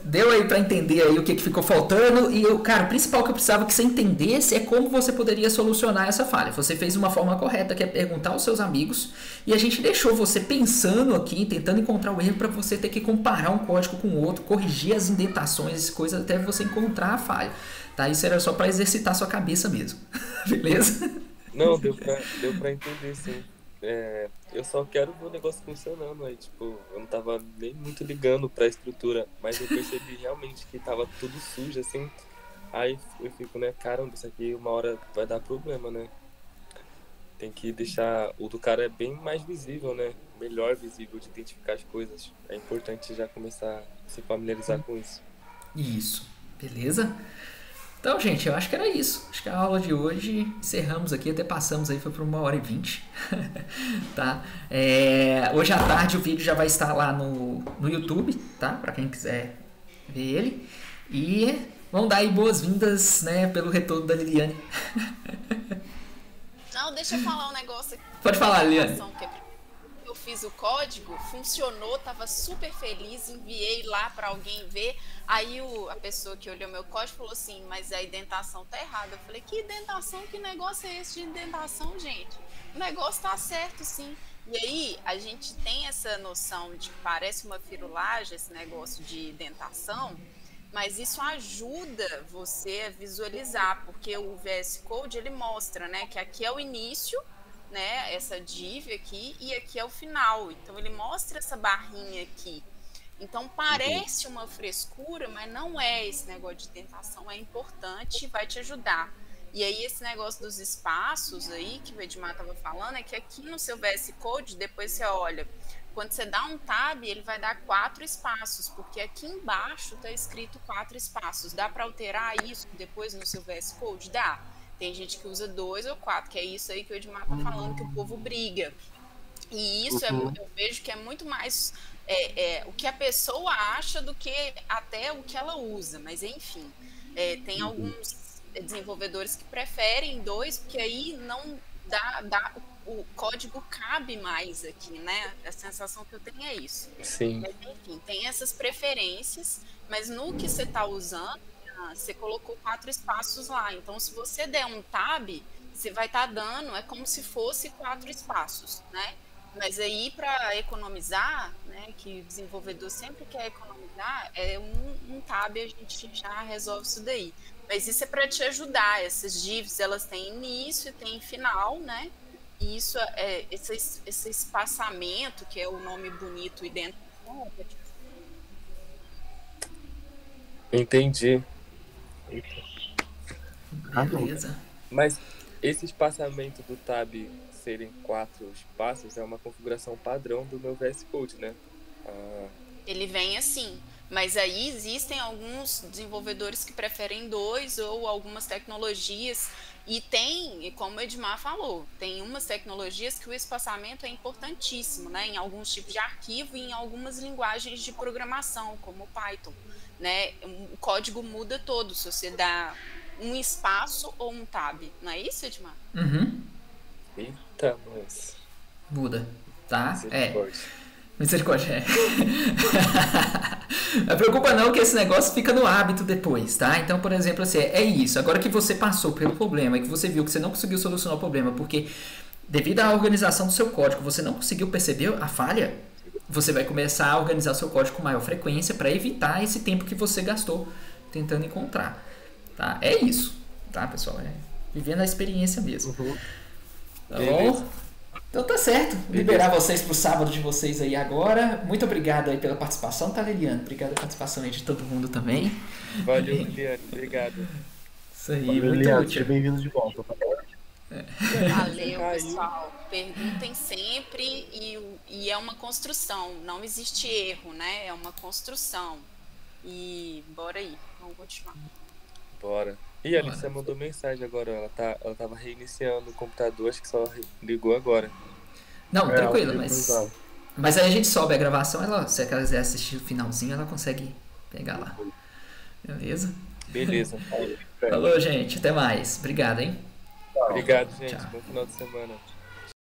deu aí para entender aí o que ficou faltando e o principal que eu precisava que você entendesse é como você poderia solucionar essa falha. Você fez uma forma correta, que é perguntar aos seus amigos, e a gente deixou você pensando aqui, tentando encontrar o erro para você ter que comparar um código com o outro, corrigir as indentações, coisas até você encontrar a falha. Tá? Isso era só para exercitar sua cabeça mesmo. Beleza? Não, deu pra entender, sim. Eu só quero ver o negócio funcionando aí, tipo, eu não tava nem muito ligando pra estrutura, mas eu percebi realmente que tava tudo sujo, assim, aí eu fico, né, caramba, isso aqui uma hora vai dar problema, né, tem que deixar, o do cara é bem mais visível, né, melhor visível de identificar as coisas, é importante já começar a se familiarizar com isso. Isso, beleza? Então, gente, eu acho que era isso. Acho que a aula de hoje encerramos aqui, até passamos aí, foi por 1h20. Tá? Hoje à tarde o vídeo já vai estar lá no YouTube, tá? Para quem quiser ver ele. E vamos dar aí boas-vindas, né, pelo retorno da Liliane. Não, deixa eu falar um negócio aqui. Pode falar, Liliane. Eu fiz o código, funcionou, tava super feliz, enviei lá para alguém ver. Aí a pessoa que olhou meu código falou assim, mas a indentação tá errada. Eu falei, que indentação? Que negócio é esse de indentação, gente? O negócio tá certo, sim. E aí a gente tem essa noção de que parece uma firulagem esse negócio de indentação, mas isso ajuda você a visualizar, porque o VS Code ele mostra, né, que aqui é o início, né, essa div aqui, e aqui é o final. Então ele mostra essa barrinha aqui. Então parece uma frescura, mas não é. Esse negócio de indentação é importante e vai te ajudar. E aí esse negócio dos espaços aí que o Edmar estava falando, é que aqui no seu VS Code, depois você olha, quando você dá um tab, ele vai dar 4 espaços, porque aqui embaixo está escrito 4 espaços. Dá para alterar isso depois no seu VS Code? Dá. Tem gente que usa 2 ou 4, que é isso aí que o Edmar tá falando, que o povo briga. E isso eu vejo que é muito mais o que a pessoa acha do que até o que ela usa. Mas enfim, tem alguns desenvolvedores que preferem 2, porque aí não o código cabe mais aqui, né? A sensação que eu tenho é isso. Sim. Mas, enfim, tem essas preferências, mas no que você está usando, você colocou 4 espaços lá. Então, se você der um tab, você vai estar dando, é como se fosse 4 espaços, né? Mas aí, para economizar, né, que o desenvolvedor sempre quer economizar, um tab a gente já resolve isso daí. Mas isso é para te ajudar. Essas divs, elas têm início e têm final, né? E isso esse espaçamento, que é o nome bonito e dentro Entendi. Beleza. Mas esse espaçamento do tab serem 4 espaços é uma configuração padrão do meu VS Code, né? ele vem assim. Mas aí existem alguns desenvolvedores que preferem 2 ou algumas tecnologias. E tem, como o Edmar falou, tem umas tecnologias que o espaçamento é importantíssimo, né? Em alguns tipos de arquivo e em algumas linguagens de programação, como o Python, né? O código muda todo se você dá um espaço ou um tab. Não é isso, Edmar? Uhum. Eita, mas... Muda, tá? Misericórdia. Misericórdia, Não preocupa não que esse negócio fica no hábito depois, tá? Então, por exemplo, assim, é isso. Agora que você passou pelo problema e que você viu que você não conseguiu solucionar o problema porque devido à organização do seu código você não conseguiu perceber a falha, você vai começar a organizar o seu código com maior frequência para evitar esse tempo que você gastou tentando encontrar, tá? É isso, tá, pessoal? É vivendo a experiência mesmo. Tá bom? Então tá certo. Vou liberar vocês pro sábado de vocês aí agora. Muito obrigado aí pela participação, tá, Liliane? Obrigado pela participação aí de todo mundo também. Valeu, Liliane. Obrigado. Isso aí, Valeu, muito Liliane, útil. seja bem-vindo de volta. Valeu, pessoal. Perguntem sempre e é uma construção. Não existe erro, né? É uma construção. E bora aí, vamos continuar. Bora. E a Alicia mandou mensagem agora, ela tava reiniciando o computador, acho que só ligou agora. Não, tranquilo, ela mas aí a gente sobe a gravação, se ela quiser assistir o finalzinho, ela consegue pegar lá. Beleza? Beleza. Falou, gente. Até mais. Obrigado, hein? Obrigado, gente. Tchau. Bom final de semana.